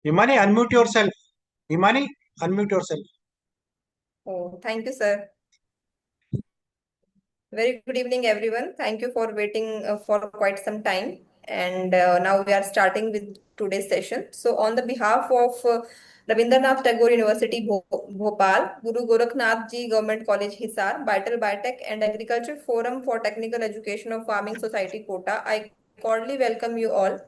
Himani, unmute yourself. Himani, unmute yourself. Oh, thank you, sir. Very good evening, everyone. Thank you for waiting for quite some time. And now we are starting with today's session. So, on the behalf of Rabindranath Tagore University, Bhopal, Guru Gorakhnath Ji Government College, Hisar, Vital Biotech and Agriculture Forum for Technical Education of Farming Society, Kota, I cordially welcome you all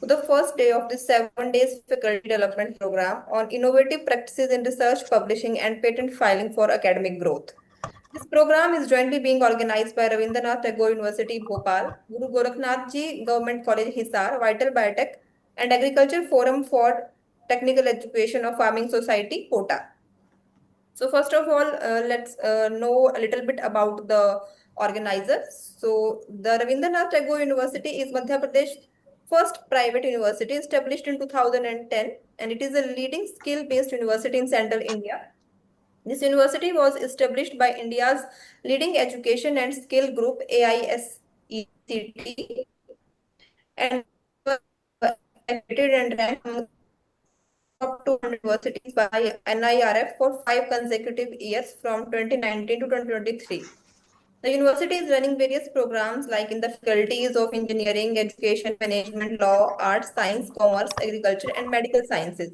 to the first day of this 7 days faculty development program on innovative practices in research, publishing, and patent filing for academic growth. This program is jointly being organized by Rabindranath Tagore University, Bhopal, Guru Gorakhnath Ji Government College, Hisar, Vital Biotech, and Agriculture Forum for Technical Education of Farming Society, Kota. So first of all, let's know a little bit about the organizers. So the Rabindranath Tagore University is Madhya Pradesh's first private university established in 2010, and it is a leading skill-based university in central India. This university was established by India's leading education and skill group AISECT and accredited and ranked among top 200 universities by NIRF for 5 consecutive years from 2019 to 2023. The university is running various programs like in the faculties of engineering, education, management, law, arts, science, commerce, agriculture, and medical sciences.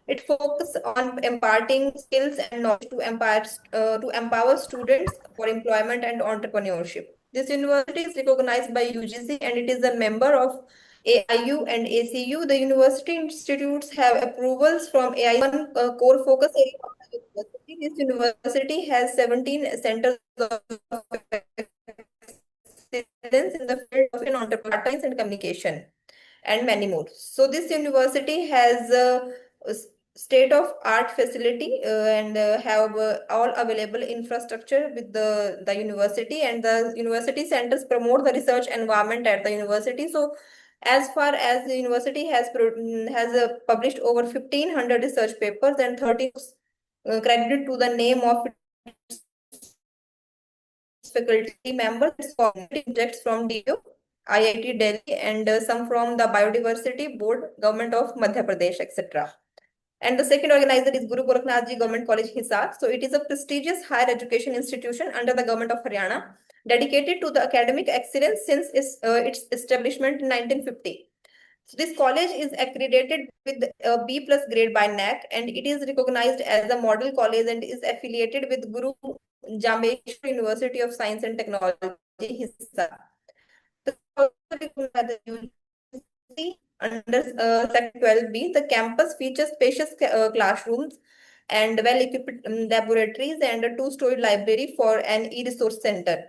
It focuses on imparting skills and knowledge to empower students for employment and entrepreneurship. This university is recognized by UGC and it is a member of AIU and ACU. The university institutes have approvals from AIU. One core focus area of the university. This university has 17 centers of excellence in the field of entrepreneurship and communication and many more. So this university has a state-of-art facility and have all available infrastructure with the university, and the university centers promote the research environment at the university. So as far as the university has published over 1,500 research papers and 30 credited to the name of faculty members, projects from DO, IIT Delhi, and some from the Biodiversity Board, Government of Madhya Pradesh, etc. And the second organizer is Guru Gorakhnath Ji Government College, Hisar. So it is a prestigious higher education institution under the Government of Haryana, dedicated to the academic excellence since its establishment in 1950. So this college is accredited with a B plus grade by NAC, and it is recognized as a model college and is affiliated with Guru Jameshwar University of Science and Technology, Hisar. The under Section 12B, the campus features spacious classrooms and well-equipped laboratories and a two-story library for an e-resource center.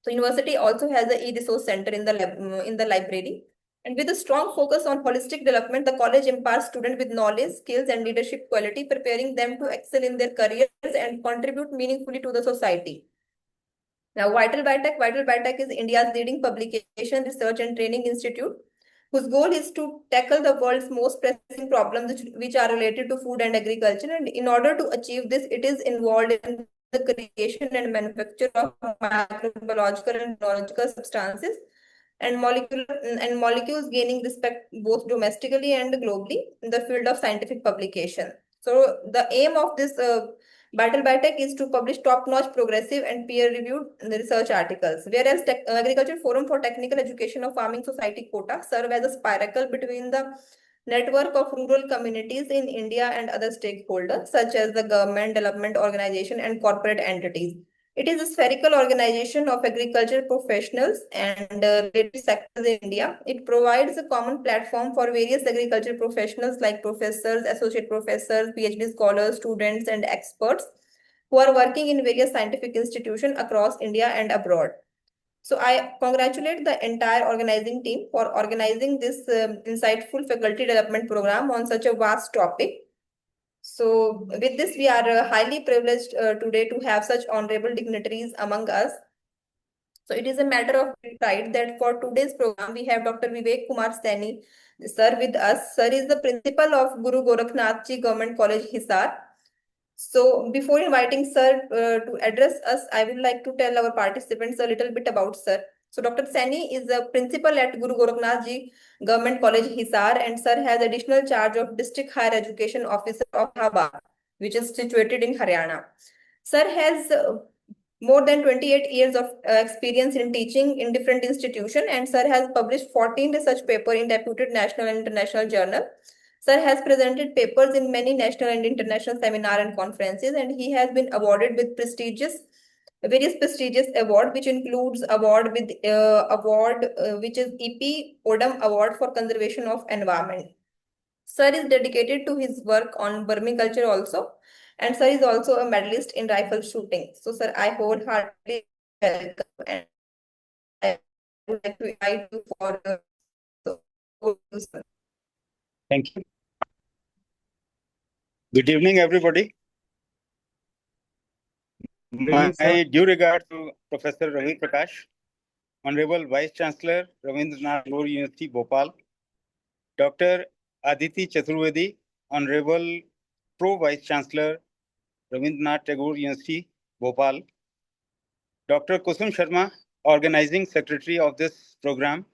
So university also has an e-resource center in the library. And with a strong focus on holistic development, the college empowers students with knowledge, skills, and leadership quality, preparing them to excel in their careers and contribute meaningfully to the society. Now, Vital Biotech is India's leading publication, research, and training institute, whose goal is to tackle the world's most pressing problems which are related to food and agriculture. And in order to achieve this, it is involved in the creation and manufacture of microbiological and biological substances and molecules gaining respect both domestically and globally in the field of scientific publication. So the aim of this Battle Biotech is to publish top-notch, progressive, and peer-reviewed research articles, whereas Agriculture Forum for Technical Education of Farming Society, Kota, serve as a spiral between the network of rural communities in India and other stakeholders, such as the government, development organization, and corporate entities. It is a spherical organization of agriculture professionals and related sectors in India. It provides a common platform for various agriculture professionals like professors, associate professors, PhD scholars, students, and experts who are working in various scientific institutions across India and abroad. So I congratulate the entire organizing team for organizing this insightful faculty development program on such a vast topic. So with this, we are highly privileged today to have such honorable dignitaries among us. So it is a matter of pride that for today's program, we have Dr. Vivek Kumar Saini, sir, with us. Sir is the principal of Guru Gorakhnath Ji Government College, Hisar. So before inviting sir to address us, I would like to tell our participants a little bit about sir. So Dr. Saini is a principal at Guru Goraknath Ji Government College Hisar, and sir has additional charge of District Higher Education Officer of Allahabad, which is situated in Haryana. Sir has more than 28 years of experience in teaching in different institutions, and sir has published 14 research papers in reputed national and international journal. Sir has presented papers in many national and international seminar and conferences, and he has been awarded with various prestigious award, which includes award which is EP Odum Award for Conservation of Environment. Sir is dedicated to his work on vermiculture also, and sir is also a medalist in rifle shooting. So, sir, I wholeheartedly welcome, and I would like to invite you for so, over to you, sir. Thank you. Good evening, everybody. evening, sir. My due regard to Professor Ravi Prakash, Honorable Vice Chancellor, Rabindranath Tagore University, Bhopal, Dr. Aditi Chaturvedi, Honorable Pro Vice Chancellor, Rabindranath Tagore University, Bhopal, Dr. Kusum Sharma, Organizing Secretary of this program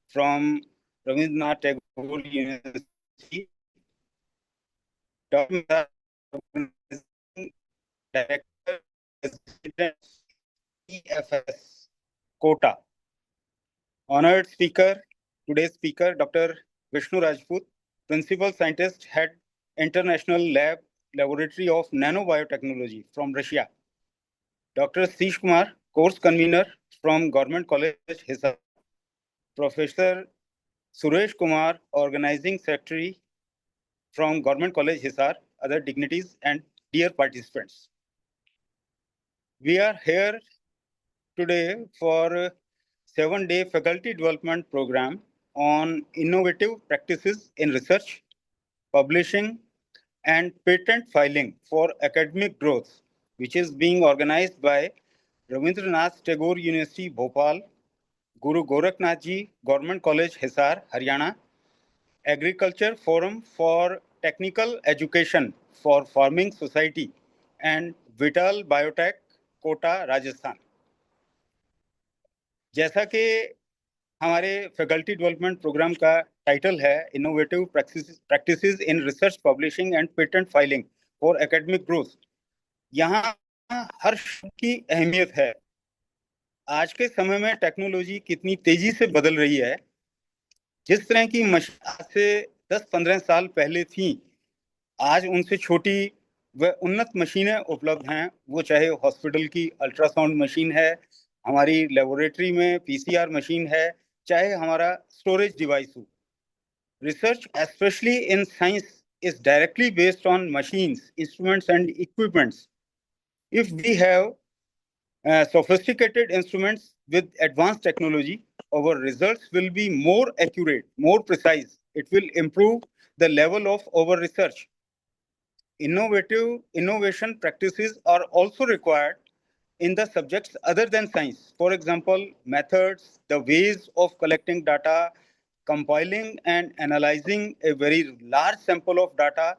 from Rabindranath Tagore University, Dr. Mehta, Organizing Director, President, AFTEFS, Kota. Honored speaker, today's speaker, Dr. Vishnu Rajput, Principal Scientist, Head International Laboratory of Nanobiotechnology from Russia. Dr. Satish Kumar, Course Convener from Government College, Hisar. Professor Suresh Kumar, Organizing Secretary from Government College, Hisar, other dignitaries and dear participants. We are here today for a 7-day faculty development program on innovative practices in research, publishing, and patent filing for academic growth, which is being organized by Rabindranath Tagore University, Bhopal, Guru Goraknath Ji Government College, Hisar, Haryana, Agriculture Forum for Technical Education for Farming Society, and Vital Biotech, Kota, Rajasthan. जैसा कि हमारे faculty development programme का title है innovative practices in research publishing and patent filing for academic growth, यहाँ हर शब्द की अहमियत है। आज के समय में टेक्नोलॉजी कितनी तेजी से बदल रही है। जिस तरह की मशीन आज से 10-15 साल पहले थी, आज उनसे छोटी व उन्नत मशीनें उपलब्ध हैं। वो चाहे हॉस्पिटल की अल्ट्रासाउंड मशीन है, हमारी लेबोरेटरी में पीसीआर मशीन है, चाहे हमारा स्टोरेज डिवाइस हो। Research, especially in science, is directly based on machines, instruments, and equipments. If we have sophisticated instruments with advanced technology, our results will be more accurate, more precise. It will improve the level of our research. Innovation practices are also required in the subjects other than science. For example, methods, the ways of collecting data, compiling and analyzing a very large sample of data.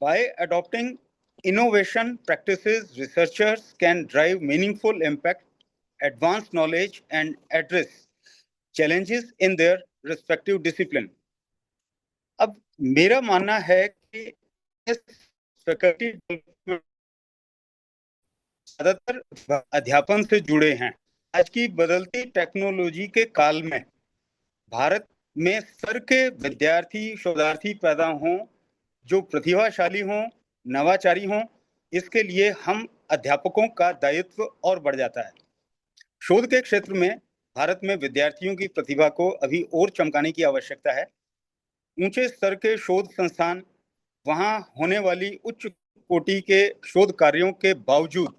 By adopting innovation practices, researchers can drive meaningful impact, advance knowledge, and address challenges in their respective discipline. अब मेरा मानना है कि faculty development ज्यादातर अध्यापन से जुड़े हैं। आज की बदलती टेक्नोलॉजी के काल में भारत में स्तर के विद्यार्थी शोधार्थी पैदा हों, जो प्रतिभाशाली हों, नवाचारी हों, इसके लिए हम अध्यापकों का दायित्व और बढ़ जाता है। शोध के क्षेत्र में भारत में विद्यार्थियों की प्रतिभा को अभी और चमकाने की आवश्यकता है। ऊंचे स्तर के शोध संस्थान, वहां होने वाली उच्च कोटि के शोध कार्यों के बावजूद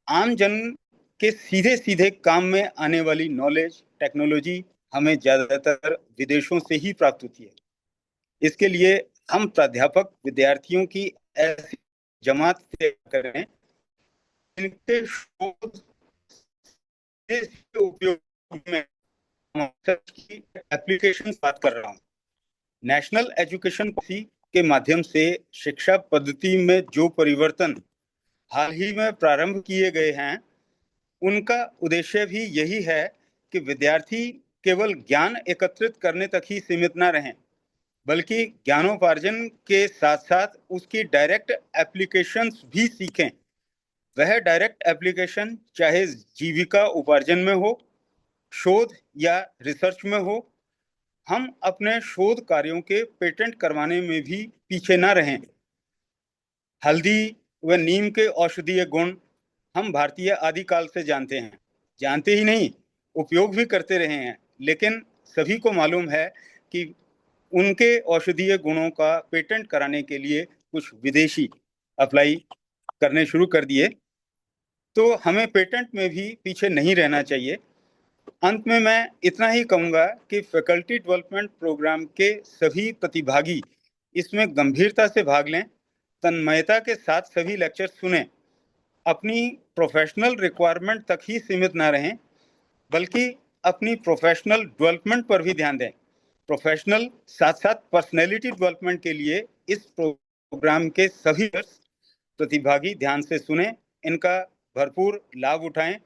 आम जन के सीधे सीधे काम में आने वाली नॉलेज, टेक्नोलॉजी हमें ज्यादातर विदेशों से ही प्राप्त होती है। इसके लिए हम प्राध्यापक विद्यार्थियों की ऐसी जमात करें जिनके शोध के उपयोग में की एप्लीकेशन बात कर रहा हूँ। नेशनल एजुकेशन पॉलिसी के माध्यम से शिक्षा पद्धति में जो परिवर्तन हाल ही में प्रारंभ किए गए हैं, उनका उद्देश्य भी यही है कि विद्यार्थी केवल ज्ञान एकत्रित करने तक ही सीमित न रहें, बल्कि ज्ञानोपार्जन के साथ साथ उसकी डायरेक्ट एप्लीकेशंस भी सीखें। वह डायरेक्ट एप्लीकेशन चाहे जीविका उपार्जन में हो, शोध या रिसर्च में हो। हम अपने शोध कार्यों के पेटेंट करवाने में भी पीछे न रहें। हल्दी व नीम के औषधीय गुण हम भारतीय आदिकाल से जानते हैं, जानते ही नहीं उपयोग भी करते रहे हैं, लेकिन सभी को मालूम है कि उनके औषधीय गुणों का पेटेंट कराने के लिए कुछ विदेशी अप्लाई करने शुरू कर दिए। तो हमें पेटेंट में भी पीछे नहीं रहना चाहिए। अंत में मैं इतना ही कहूँगा कि फैकल्टी डेवलपमेंट प्रोग्राम के सभी प्रतिभागी इसमें गंभीरता से भाग लें, तन्मयता के साथ सभी लेक्चर सुनें, अपनी प्रोफेशनल रिक्वायरमेंट तक ही सीमित ना रहें, बल्कि अपनी प्रोफेशनल डेवलपमेंट पर भी ध्यान दें। प्रोफेशनल साथ साथ पर्सनैलिटी डेवलपमेंट के लिए इस प्रोग्राम के सभी प्रतिभागी ध्यान से सुनें, इनका भरपूर लाभ उठाएं।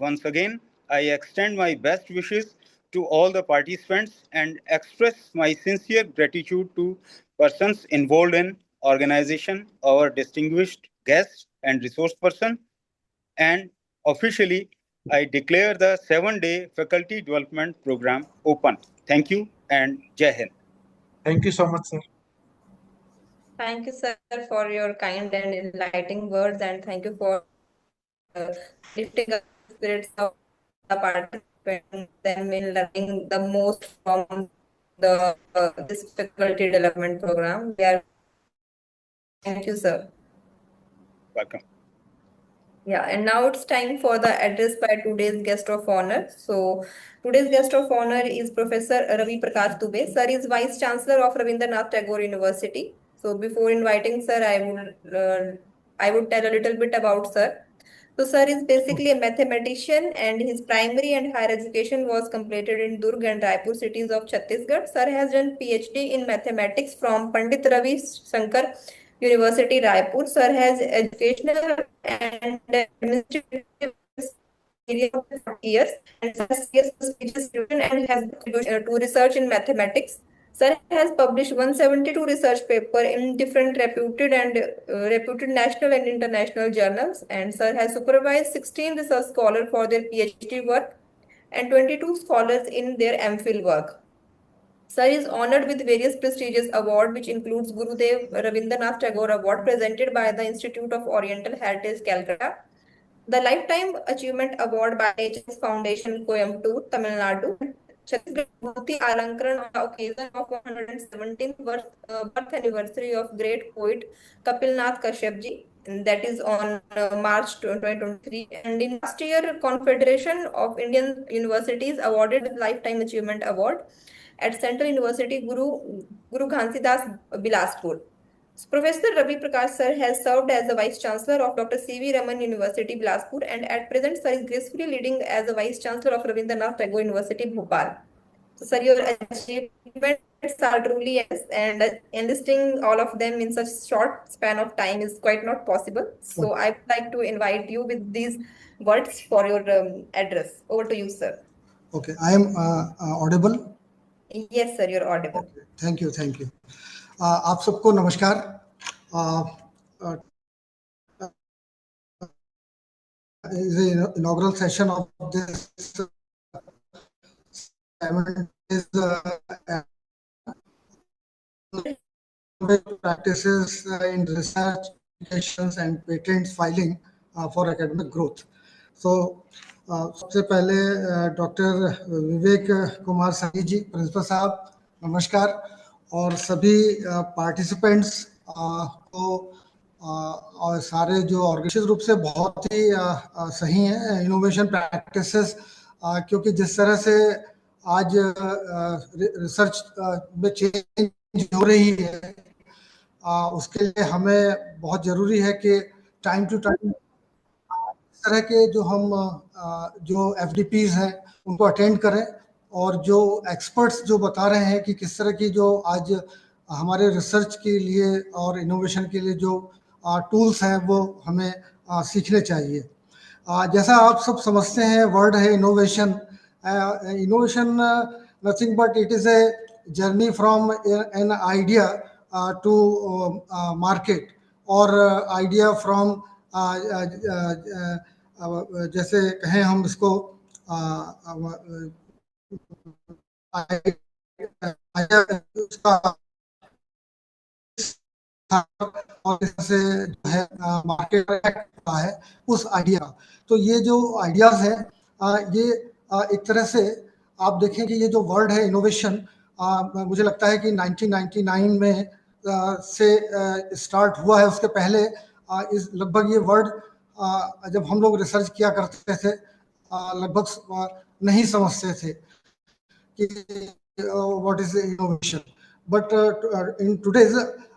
Once again, I extend my best wishes to all the participants and express my sincere gratitude to persons involved in organization, our distinguished guests and resource person, and officially I declare the 7-day faculty development program open. Thank you and Jai Hind. Thank you so much, sir. Thank you, sir, for your kind and enlightening words, and thank you for lifting up the spirits of the participants, them in learning the most from the this faculty development program. Thank you, sir. Welcome. Yeah, and now it's time for the address by today's guest of honor. So today's guest of honor is Professor Ravi Prakash Dubey. Sir is Vice Chancellor of Rabindranath Tagore University. So before inviting sir, I would tell a little bit about sir. So sir is basically a mathematician, and his primary and higher education was completed in Durg and Raipur cities of Chhattisgarh. Sir has done PhD in mathematics from Pandit Ravi Shankar University, Raipur. Sir has educational and administrative experience of 40 years and has years of speeches given and has contributed to research in mathematics. Sir has published 172 research papers in different reputed national and international journals, and Sir has supervised 16 research scholars for their PhD work and 22 scholars in their MPhil work. Sir is honored with various prestigious awards, which includes Gurudev Rabindranath Tagore Award presented by the Institute of Oriental Heritage, Calcutta, the Lifetime Achievement Award by HS Foundation, Coimbatore, Tamil Nadu, Chhattisgarh Bhuti Alankran on the occasion of 117th birth anniversary of great poet Kapil Nath Kashyap ji, and that is on March 2023. And in last year, Confederation of Indian Universities awarded the Lifetime Achievement Award at Central University Guru Ghansidas Bilaspur. Professor Ravi Prakash sir has served as the Vice Chancellor of Dr. C.V. Raman University, Bilaspur, and at present sir is gracefully leading as the Vice Chancellor of Rabindranath Tagore University, Bhopal. So sir, your achievements are truly yes, and enlisting all of them in such short span of time is quite not possible. So I would like to invite you with these words for your address. Over to you, sir. Okay, I am audible. Yes, sir, you're audible. Okay, thank you, thank you. आप सबको नमस्कार. The inaugural session of this is practices in research, applications and patents filing for academic growth. So सबसे पहले doctor Vivek Kumar साही जी, principal साहब, नमस्कार. और सभी participants को और सारे जो ऑर्गेनाइजेशन रूप से बहुत ही सही हैं इनोवेशन प्रैक्टिसेस, क्योंकि जिस तरह से आज रिसर्च में चेंज हो रही है, उसके लिए हमें बहुत ज़रूरी है कि टाइम टू टाइम इस तरह के जो FDPs हैं उनको अटेंड करें, और जो एक्सपर्ट्स जो बता रहे हैं कि किस तरह की जो आज हमारे रिसर्च के लिए और इनोवेशन के लिए जो टूल्स हैं वो हमें सीखने चाहिए. जैसा आप सब समझते हैं, वर्ड है innovation. Innovation nothing but it is a journey from an idea to market, और आइडिया फ्रॉम जैसे कहें हम इसको उसका और इससे जो है मार्केट का है उस आइडिया का. तो ये जो आइडियाज है ये एक तरह से आप देखें कि ये जो वर्ड है इनोवेशन, मुझे लगता है कि 1999 में से स्टार्ट हुआ है. उसके पहले इस लगभग ये वर्ड जब हम लोग रिसर्च किया करते थे लगभग नहीं समझते थे कि what is innovation. But in today's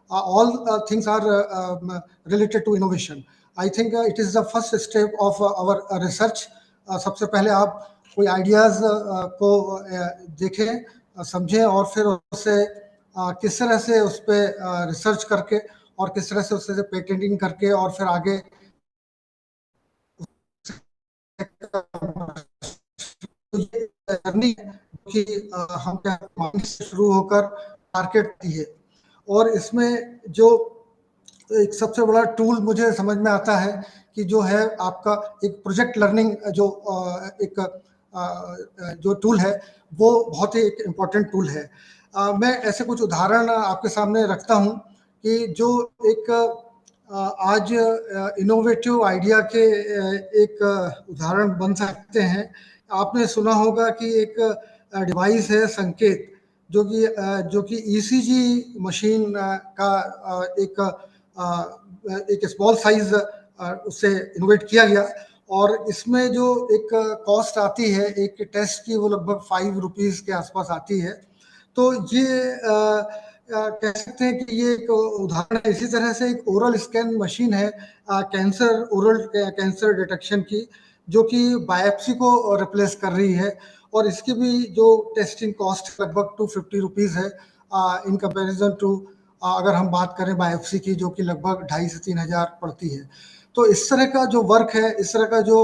all things are related to innovation. I think it is the first step of our research. सबसे पहले आप कोई आइडियाज को देखें, समझें, और फिर उससे किस तरह से उस पर रिसर्च करके और किस तरह से उससे पेटेंटिंग करके और फिर आगे तो ये जर्नी कि हम क्या मार्केट से शुरू होकर मार्केट आती है. और इसमें जो एक सबसे बड़ा टूल मुझे समझ में आता है कि जो है आपका एक प्रोजेक्ट लर्निंग जो एक जो टूल है वो बहुत ही एक इम्पोर्टेंट टूल है. मैं ऐसे कुछ उदाहरण आपके सामने रखता हूँ कि जो एक आज इनोवेटिव आइडिया के एक उदाहरण बन सकते हैं. आपने सुना होगा कि एक डिवाइस है संकेत, जो कि ईसीजी मशीन का एक स्मॉल साइज उससे इनोवेट किया गया. और इसमें जो एक कॉस्ट आती है एक टेस्ट की वो लगभग ₹5 के आसपास आती है. तो ये कह सकते हैं कि ये एक उदाहरण है. इसी तरह से एक ओरल स्कैन मशीन है ओरल कैंसर डिटेक्शन की, जो कि बायोप्सी को रिप्लेस कर रही है. और इसकी भी जो टेस्टिंग कॉस्ट लगभग ₹250 है इन कंपैरिजन टू अगर हम बात करें बायोप्सी की, जो कि लगभग 2,500 से 3,000 पड़ती है. तो इस तरह का जो वर्क है, इस तरह का जो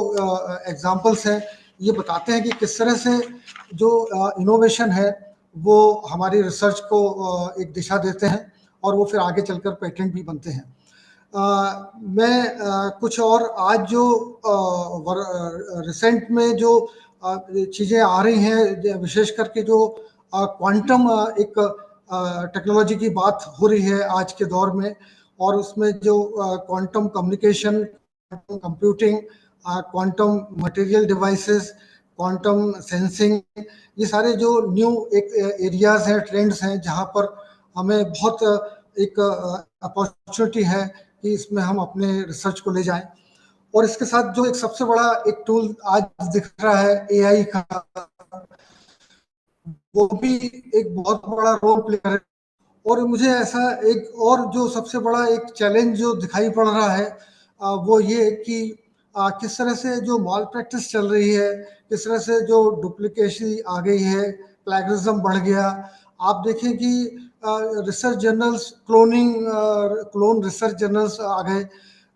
एग्जाम्पल्स हैं, ये बताते हैं कि किस तरह से जो इनोवेशन है वो हमारी रिसर्च को एक दिशा देते हैं और वो फिर आगे चलकर पेटेंट भी बनते हैं. मैं कुछ और आज जो रिसेंट में जो चीज़ें आ रही हैं, विशेष करके जो क्वांटम एक टेक्नोलॉजी की बात हो रही है आज के दौर में, और उसमें जो quantum communication, quantum computing, quantum material devices, quantum sensing, ये सारे जो न्यू एक एरियाज हैं, ट्रेंड्स हैं, जहाँ पर हमें बहुत एक अपॉर्चुनिटी है कि इसमें हम अपने रिसर्च को ले जाएं. और इसके साथ जो एक सबसे बड़ा एक टूल आज दिख रहा है एआई का, वो भी एक बहुत बड़ा रोल प्ले करे. और मुझे ऐसा एक और जो सबसे बड़ा एक चैलेंज जो दिखाई पड़ रहा है वो ये कि किस तरह से जो मॉल प्रैक्टिस चल रही है, किस तरह से जो डुप्लीकेसी आ गई है, प्लैगरिज्म बढ़ गया. आप देखें कि research journals clone research journals आ गए.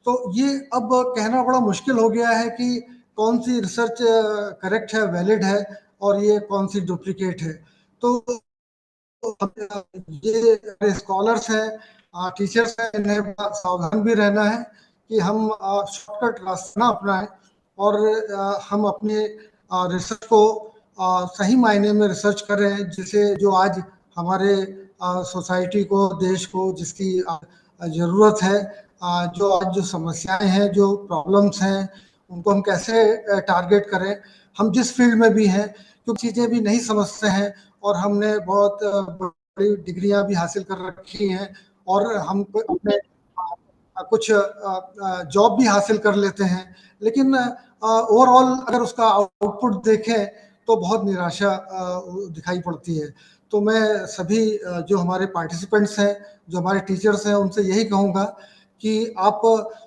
तो ये अब कहना बड़ा मुश्किल हो गया है कि कौन सी रिसर्च करेक्ट है, वैलिड है, और ये कौन सी डुप्लीकेट है. तो ये स्कॉलर्स हैं, टीचर्स हैं, इन्हें सावधान भी रहना है कि हम शॉर्टकट रास्ता ना अपनाएं और हम अपने रिसर्च को सही मायने में रिसर्च करें, जिसे जो आज हमारे सोसाइटी को, देश को जिसकी ज़रूरत है, जो आज जो समस्याएं हैं, जो प्रॉब्लम्स हैं, उनको हम कैसे टारगेट करें. हम जिस फील्ड में भी हैं, क्योंकि चीज़ें भी नहीं समझते हैं और हमने बहुत बड़ी डिग्रियां भी हासिल कर रखी हैं और हम अपने कुछ जॉब भी हासिल कर लेते हैं, लेकिन ओवरऑल अगर उसका आउटपुट देखें तो बहुत निराशा दिखाई पड़ती है. तो मैं सभी जो हमारे पार्टिसिपेंट्स हैं, जो हमारे टीचर्स हैं, उनसे यही कहूँगा कि आप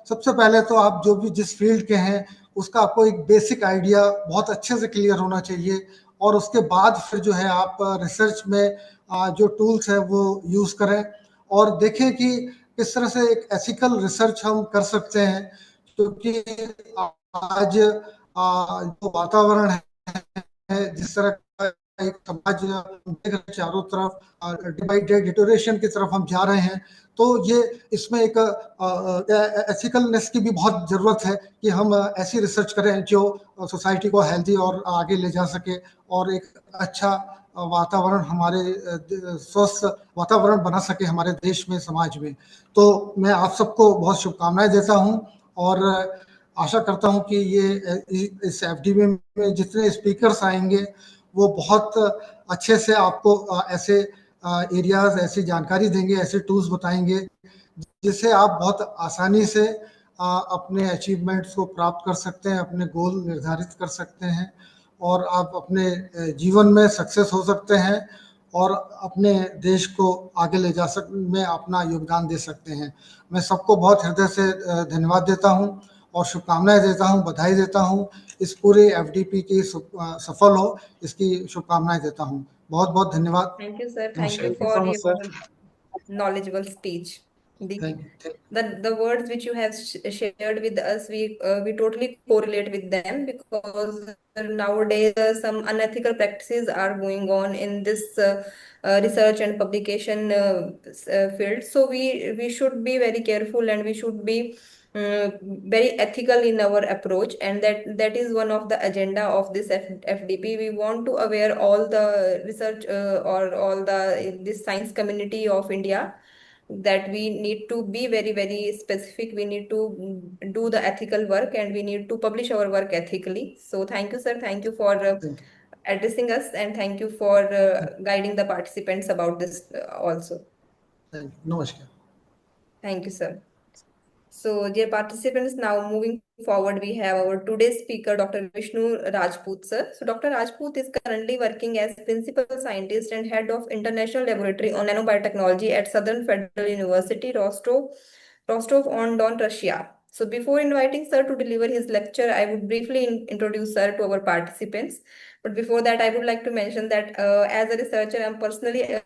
सबसे पहले तो आप जो भी जिस फील्ड के हैं उसका आपको एक बेसिक आइडिया बहुत अच्छे से क्लियर होना चाहिए, और उसके बाद फिर जो है आप रिसर्च में जो टूल्स हैं वो यूज़ करें और देखें कि किस तरह से एक एथिकल रिसर्च हम कर सकते हैं. क्योंकि आज जो वातावरण है, जिस तरह का एक समाज देख रहे चारों तरफ डिवाइडेड डिटोरेशन की तरफ हम जा रहे हैं, तो ये इसमें एक एथिकलनेस की भी बहुत ज़रूरत है कि हम ऐसी रिसर्च करें जो सोसाइटी को हेल्दी और आगे ले जा सके और एक अच्छा वातावरण हमारे स्वस्थ वातावरण बना सके हमारे देश में, समाज में। तो मैं आप सबको बहुत शुभकामनाएं देता हूं और आशा करता हूं कि ये इस एफडीपी में जितने स्पीकर्स आएंगे वो बहुत अच्छे से आपको ऐसे एरियाज, ऐसी जानकारी देंगे, ऐसे टूल्स बताएंगे जिससे आप बहुत आसानी से अपने अचीवमेंट्स को प्राप्त कर सकते हैं, अपने गोल निर्धारित कर सकते हैं और आप अपने जीवन में सक्सेस हो सकते हैं और अपने देश को आगे ले जा में अपना योगदान दे सकते हैं। मैं सबको बहुत हृदय से धन्यवाद देता हूं और शुभकामनाएं देता हूं, बधाई देता हूं। इस पूरे एफडीपी की सफल हो, इसकी शुभकामनाएं देता हूं। बहुत बहुत धन्यवाद। Thank you, sir. Thank नमस्कार। you Thank you so for much, sir. your knowledgeable speech. The, thank the words which you have shared with us, we totally correlate with them, because nowadays some unethical practices are going on in this research and publication field. So we should be very careful, and we should be very ethical in our approach, and that is one of the agenda of this FDP. We want to aware all the research or all the this science community of India that we need to be very very specific. We need to do the ethical work, and we need to publish our work ethically. So thank you, sir. Thank you for you। addressing us, and thank you for guiding the participants about this also. नमस्कार। Thank you, sir. So, dear participants, now moving forward, we have our today's speaker, Dr. Vishnu Rajput, sir. So, Dr. Rajput is currently working as principal scientist and head of International Laboratory on Nanobiotechnology at Southern Federal University, Rostov-on-Don, Russia. So, before inviting sir to deliver his lecture, I would briefly introduce sir to our participants. But before that, I would like to mention that as a researcher, I'm personally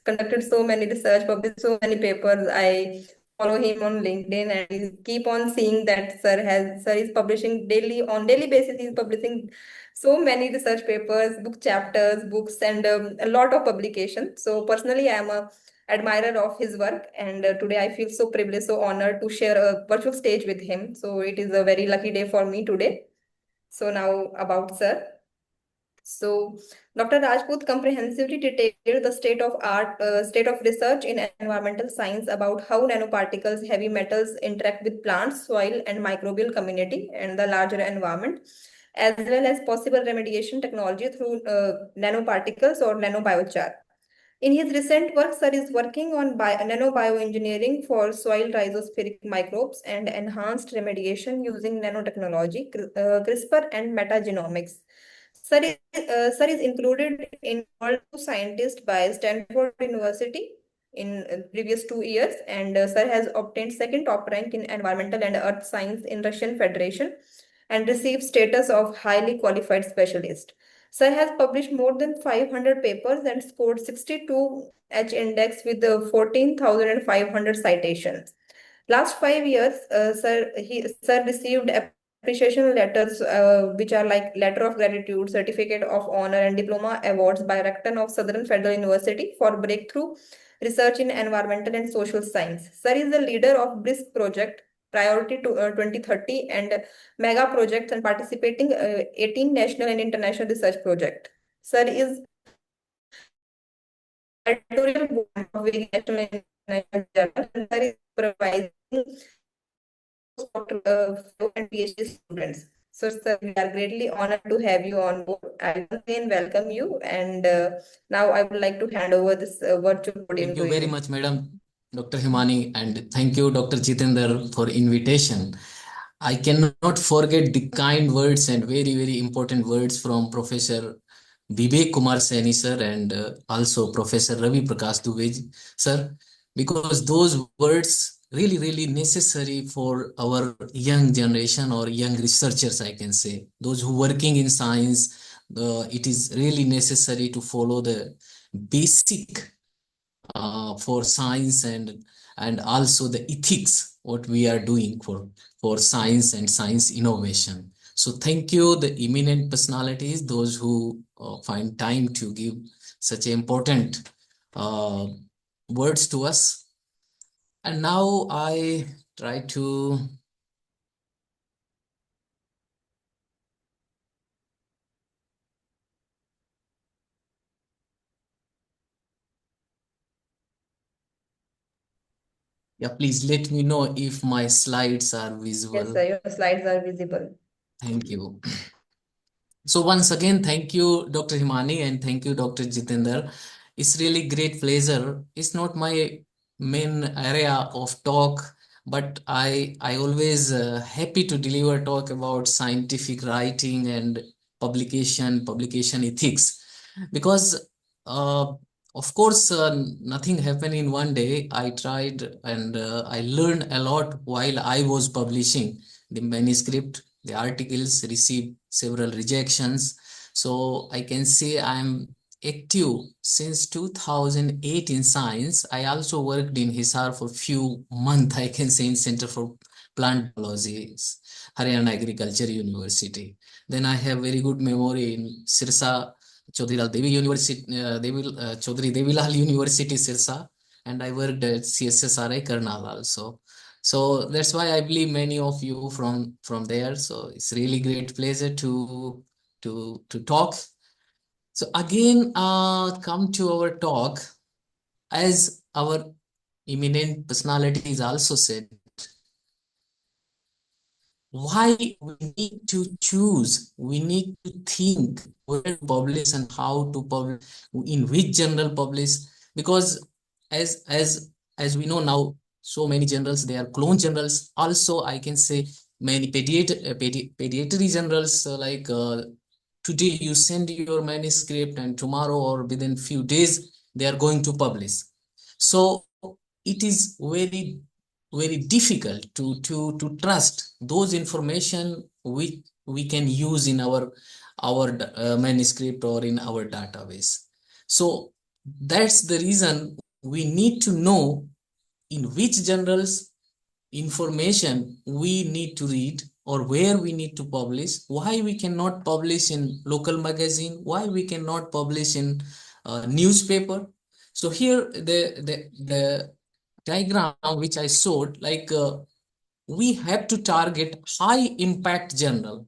conducted so many research, published so many papers. I follow him on LinkedIn, and I keep on seeing that sir is publishing daily, on daily basis. He's publishing so many research papers, book chapters, books, and a lot of publications. So personally, I am a admirer of his work, and today I feel so privileged, so honored to share a virtual stage with him. So it is a very lucky day for me today. So now about sir. So, Dr. Rajput comprehensively detailed the state of research in environmental science about how nanoparticles, heavy metals interact with plants, soil, and microbial community and the larger environment, as well as possible remediation technology through nanoparticles or nanobiochar. In his recent work, sir is working on nanobioengineering for soil rhizospheric microbes and enhanced remediation using nanotechnology, CRISPR, and metagenomics. Sir is included in World Scientist by Stanford University in previous 2 years, and sir has obtained second top rank in environmental and earth science in Russian Federation and received status of highly qualified specialist. Sir has published more than 500 papers and scored 62 H index with 14,500 citations. Last 5 years, sir received appreciation letters, which are like letter of gratitude, certificate of honor, and diploma awards by rector of Southern Federal University for breakthrough research in environmental and social science. Sir is the leader of BRISC project, Priority to 2030, and mega projects, and participating 18 national and international research projects. Sir is editorial board of various national and international journals, and sir is supervising and PhD students. So, sir, we are greatly honored to have you on board. I once again welcome you, and now I would like to hand over this virtual podium Thank to you very you. much, Madam Dr. Himani, and thank you, Dr. Jitender, for invitation. I cannot forget the kind words and very, very important words from Professor Vivek Kumar Saini sir and also Professor Ravi Prakash Dubey sir, because those words really, really necessary for our young generation or young researchers, I can say. Those who working in science, it is really necessary to follow the basic for science and also the ethics what we are doing for science and science innovation. So thank you, the eminent personalities, those who find time to give such important uh, words to us. And now I try to please let me know if my slides are Yes, visible. sir, your slides are visible. Thank you. So once again, thank you, Dr. Himani, and thank you, Dr. Jitender. It's really great pleasure. It's not my main area of talk, but I always happy to deliver talk about scientific writing and publication ethics, because of course nothing happened in one day. I tried and I learned a lot while I was publishing the manuscript. The articles received several rejections. So I can say I'm active since 2008 in science. I also worked in Hisar for few months, I can say, in Center for Plant Biology, Haryana Agriculture University. Then I have very good memory in Sirsa, Chaudhry Devi University, Chaudhry Devilal University, Sirsa, and I worked at CSSRI Karnal also. So that's why I believe many of you from there. So it's really great pleasure to talk. So again, come to our talk. As our eminent personalities also said, why we need to choose, we need to think where to publish and how to publish, in which journal publish, because as we know now, so many journals, they are clone journals. Also I can say many pediatric journals, today you send your manuscript and tomorrow or within few days they are going to publish. So it is very difficult to trust those information which we can use in our manuscript or in our database. So that's the reason we need to know in which journals information we need to read or where we need to publish, why we cannot publish in local magazine, why we cannot publish in newspaper. So here the diagram which I showed, we have to target high impact journal.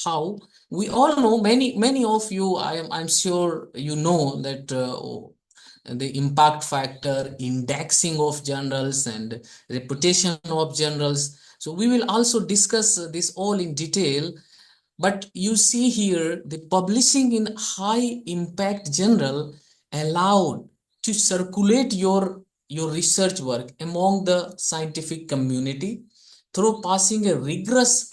How? We all know, many of you, I'm sure you know that the impact factor, indexing of journals and reputation of journals. So we will also discuss this all in detail. But you see here, the publishing in high impact journal allowed to circulate your research work among the scientific community through passing a rigorous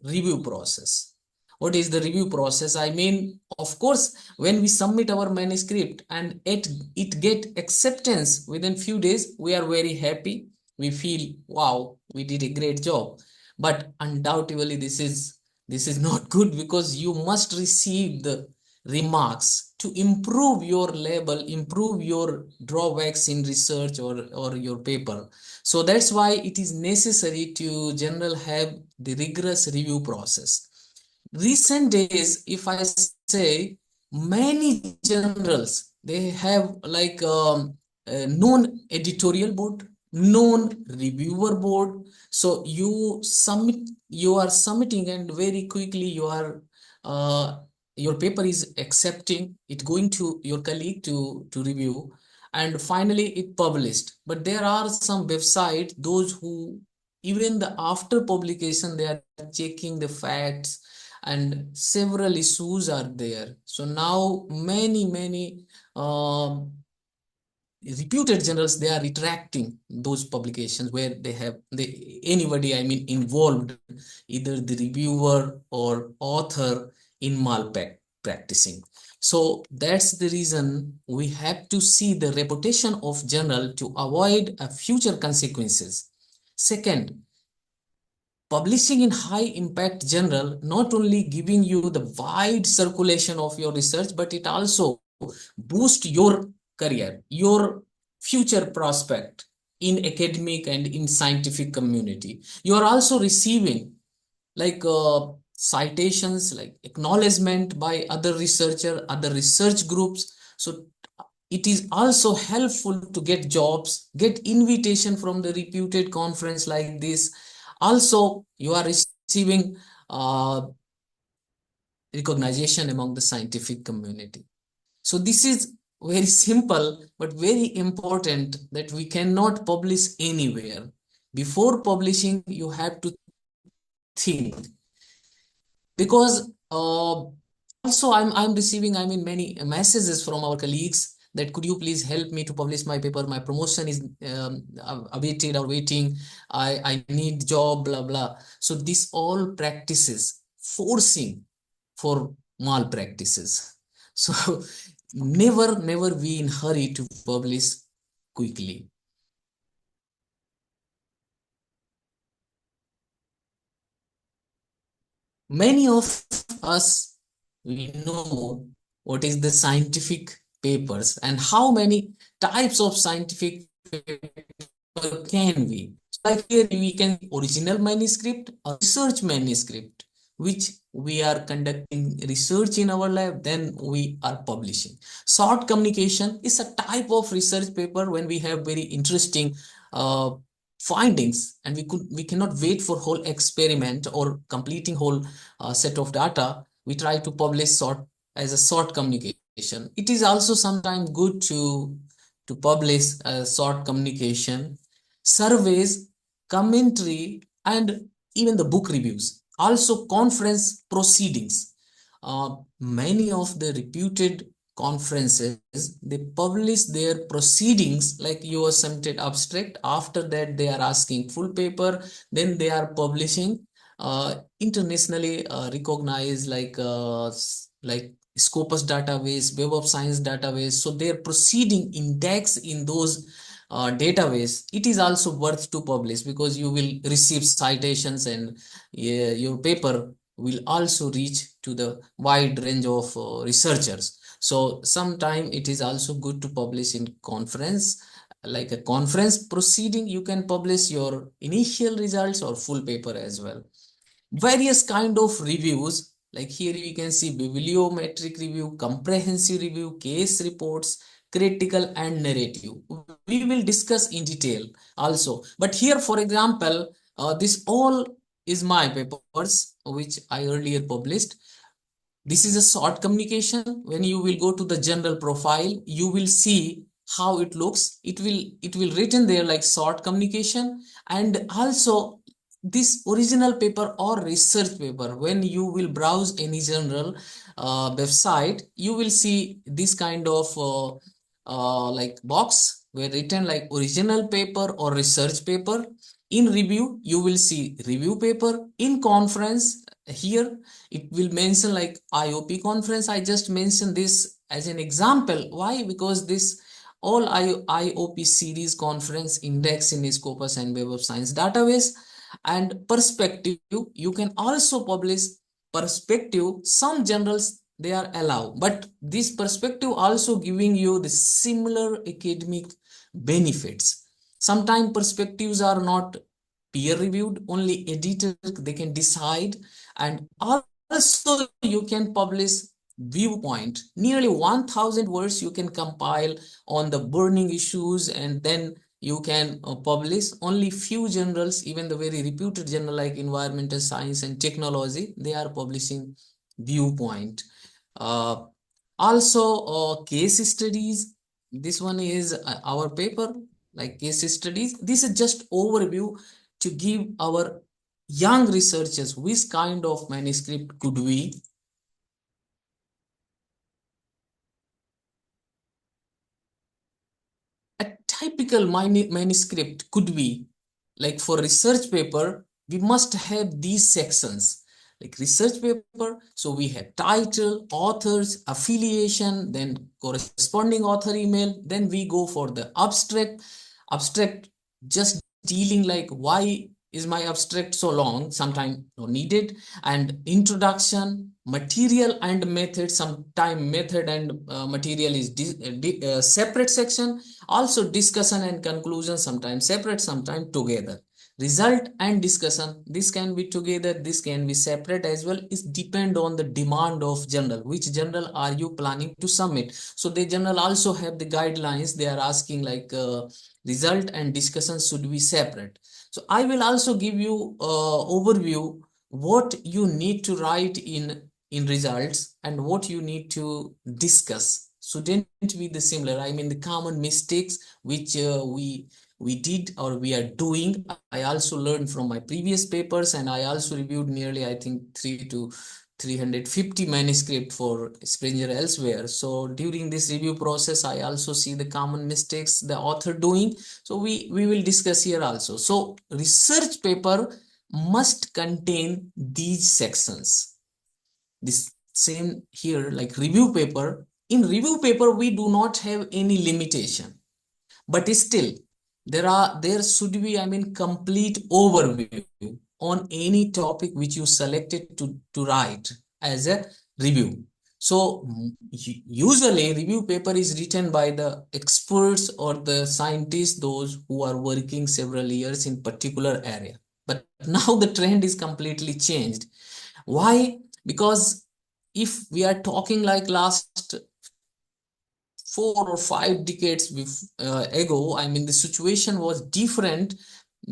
review process. What is the review process? I mean, of course, when we submit our manuscript and it get acceptance within few days, we are very happy. We feel, wow, we did a great job. But undoubtedly, this is not good, because you must receive the remarks to improve your label, improve your drawbacks in research or your paper. So that's why it is necessary to general have the rigorous review process. Recent days, if I say, many journals, they have known editorial board, known reviewer board. So you are submitting and very quickly your paper is accepting it, going to your colleague to review, and finally it published. But there are some websites, those who even the after publication they are checking the facts, and several issues are there. So now many reputed journals, they are retracting those publications where anybody, I mean, involved, either the reviewer or author, in malpracticing. So that's the reason we have to see the reputation of journal to avoid future consequences. Second, publishing in high impact journal not only giving you the wide circulation of your research, but it also boost your career, your future prospect in academic and in scientific community. You are also receiving like citations, like acknowledgement by other researcher, other research groups. So it is also helpful to get jobs, get invitation from the reputed conference like this. Also, you are receiving recognition among the scientific community. So this is very simple, but very important that we cannot publish anywhere. Before publishing, you have to think, because also I'm receiving, I mean, many messages from our colleagues that could you please help me to publish my paper, my promotion is awaited or waiting, I need job, blah blah. So this all practices forcing for malpractices. So never be in hurry to publish quickly. Many of us, we know what is the scientific papers and how many types of scientific paper can be. So like here we can original manuscript or research manuscript, which we are conducting research in our lab, then we are publishing. Short communication is a type of research paper when we have very interesting findings and we cannot wait for whole experiment or completing whole set of data. We try to publish short as a short communication. It is also sometimes good to publish a short communication, surveys, commentary, and even the book reviews. Also conference proceedings. Many of the reputed conferences, they publish their proceedings like your submitted abstract. After that, they are asking full paper. Then they are publishing internationally recognized like Scopus database, Web of Science database. So their proceeding index in those database, it is also worth to publish because you will receive citations and your paper will also reach to the wide range of researchers. So sometime it is also good to publish in conference, like a conference proceeding. You can publish your initial results or full paper as well. Various kind of reviews, like here you can see bibliometric review, comprehensive review, case reports, critical and narrative. We will discuss in detail also, but here for example this all is my papers which I earlier published. This is a short communication. When you will go to the general profile, you will see how it looks. It will written there like short communication. And also this original paper or research paper, when you will browse any general website, you will see this kind of like box where written like original paper or research paper. In review, you will see review paper. In conference, here it will mention like IOP conference. I just mentioned this as an example. Why? Because this all IOP series conference index in Scopus and Web of Science database. And perspective, you can also publish perspective. Some journals they are allowed, but this perspective also giving you the similar academic benefits. Sometimes perspectives are not peer reviewed, only editor they can decide. And also you can publish viewpoint, nearly 1000 words you can compile on the burning issues, and then you can publish. Only few journals, even the very reputed journal like environmental science and technology, they are publishing viewpoint. Also case studies. This one is our paper like case studies. This is just overview to give our young researchers which kind of manuscript could we. A typical manuscript could be like for research paper, we must have these sections like research paper. So we have title, authors, affiliation, then corresponding author email. Then we go for the abstract just dealing like why is my abstract so long, sometime needed, and introduction, material and method, sometime method and material is separate section, also discussion and conclusion, sometimes separate, sometimes together. Result and discussion, this can be together, this can be separate as well. It depend on the demand of journal, which journal are you planning to submit. So the journal also have the guidelines, they are asking like result and discussion should be separate. So I will also give you overview what you need to write in results and what you need to discuss. Shouldn't be the similar, I mean the common mistakes which we did or we are doing. I also learned from my previous papers, and I also reviewed nearly, I think, 350 manuscript for Springer elsewhere. So during this review process, I also see the common mistakes the author doing. So we will discuss here also. So research paper must contain these sections. This same here like review paper. In review paper, we do not have any limitation, but still there should be, I mean, complete overview on any topic which you selected to write as a review. So usually review paper is written by the experts or the scientists, those who are working several years in particular area. But now the trend is completely changed. Why? Because if we are talking like last 4 or 5 decades ago, I mean, the situation was different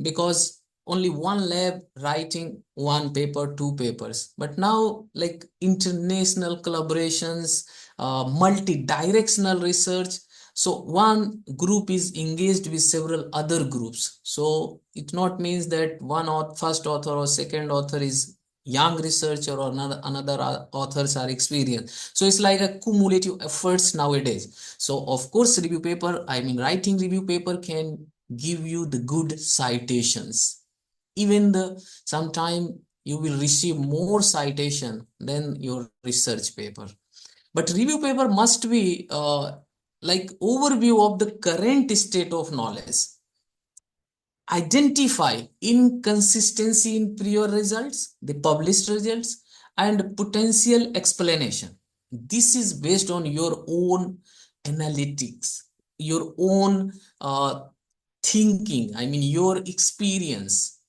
because only one lab writing one paper, two papers. But now, like international collaborations, multi-directional research. So one group is engaged with several other groups. So it not means that one first author or second author is young researcher or another authors are experienced. So it's like a cumulative efforts nowadays. So of course, review paper, I mean, writing review paper can give you the good citations. Even sometime you will receive more citation than your research paper. But review paper must be like overview of the current state of knowledge. Identify inconsistency in prior results, the published results, and potential explanation. This is based on your own analytics, your own thinking, I mean, your experience.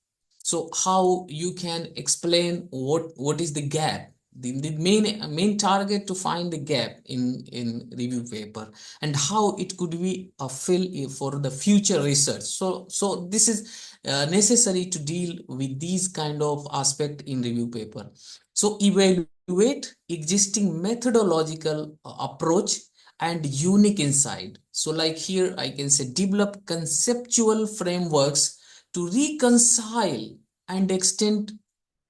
So how you can explain what is the gap, the main target to find the gap in review paper, and how it could be a fill for the future research. So this is necessary to deal with these kind of aspect in review paper. So evaluate existing methodological approach and unique insight. So like here I can say develop conceptual frameworks to reconcile and extend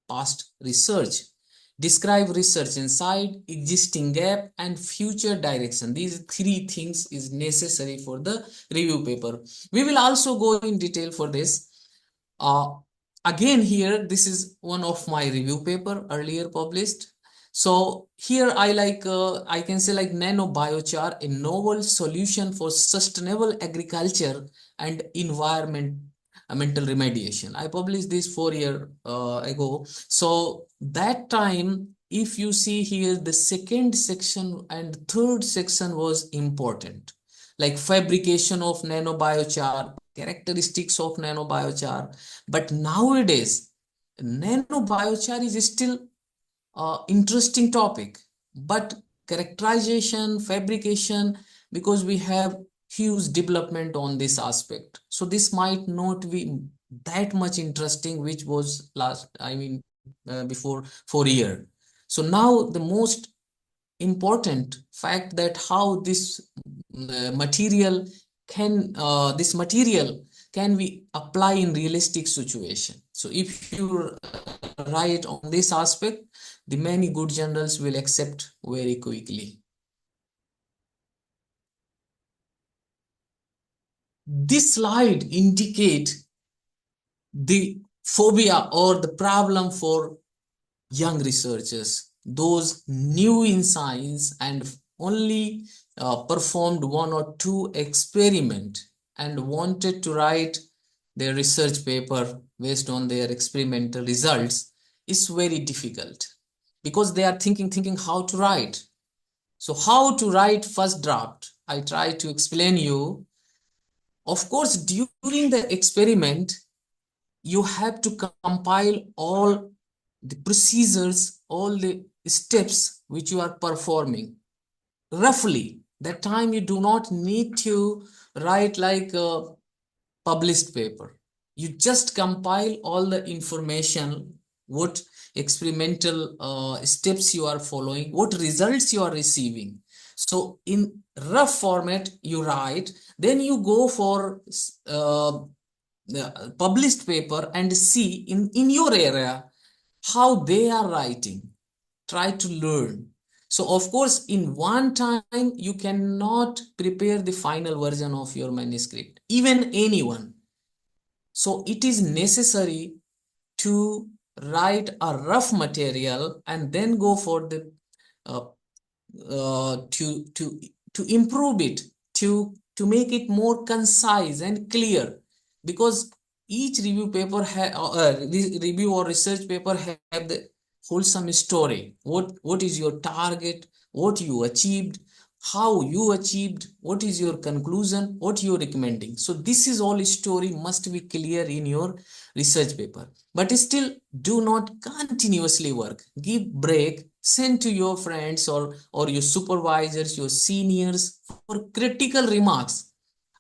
past research. Describe research insight, existing gap, and future direction. These three things is necessary for the review paper. We will also go in detail for this. Again here, this is one of my review paper earlier published. So here I can say like nanobiochar, a novel solution for sustainable agriculture and environmental remediation. I published this 4 years ago. So that time, if you see here, the second section and third section was important, like fabrication of nanobiochar, characteristics of nanobiochar. But nowadays, nanobiochar is still interesting topic, but characterization, fabrication, because we have huge development on this aspect, so this might not be that much interesting which was last, I mean, before 4 years. So now the most important fact that how this material can be applied in realistic situation. So if you write on this aspect, the many good journals will accept very quickly. This slide indicate the phobia or the problem for young researchers, those new in science and only performed 1 or 2 experiment and wanted to write their research paper based on their experimental results is very difficult because they are thinking how to write. So how to write first draft? I try to explain you. Of course, during the experiment, you have to compile all the procedures, all the steps which you are performing roughly. That time you do not need to write like a published paper. You just compile all the information, what experimental steps you are following, what results you are receiving. So in rough format you write, then you go for the published paper and see in your area how they are writing. Try to learn. So of course, in one time, you cannot prepare the final version of your manuscript, even anyone. So it is necessary to write a rough material and then go for the uh, to improve it, to make it more concise and clear, because each review paper review or research paper have the wholesome story. What is your target, what you achieved, how you achieved, what is your conclusion, what you're recommending. So this is all story must be clear in your research paper. But still, do not continuously work. Give break, send to your friends or your supervisors, your seniors for critical remarks.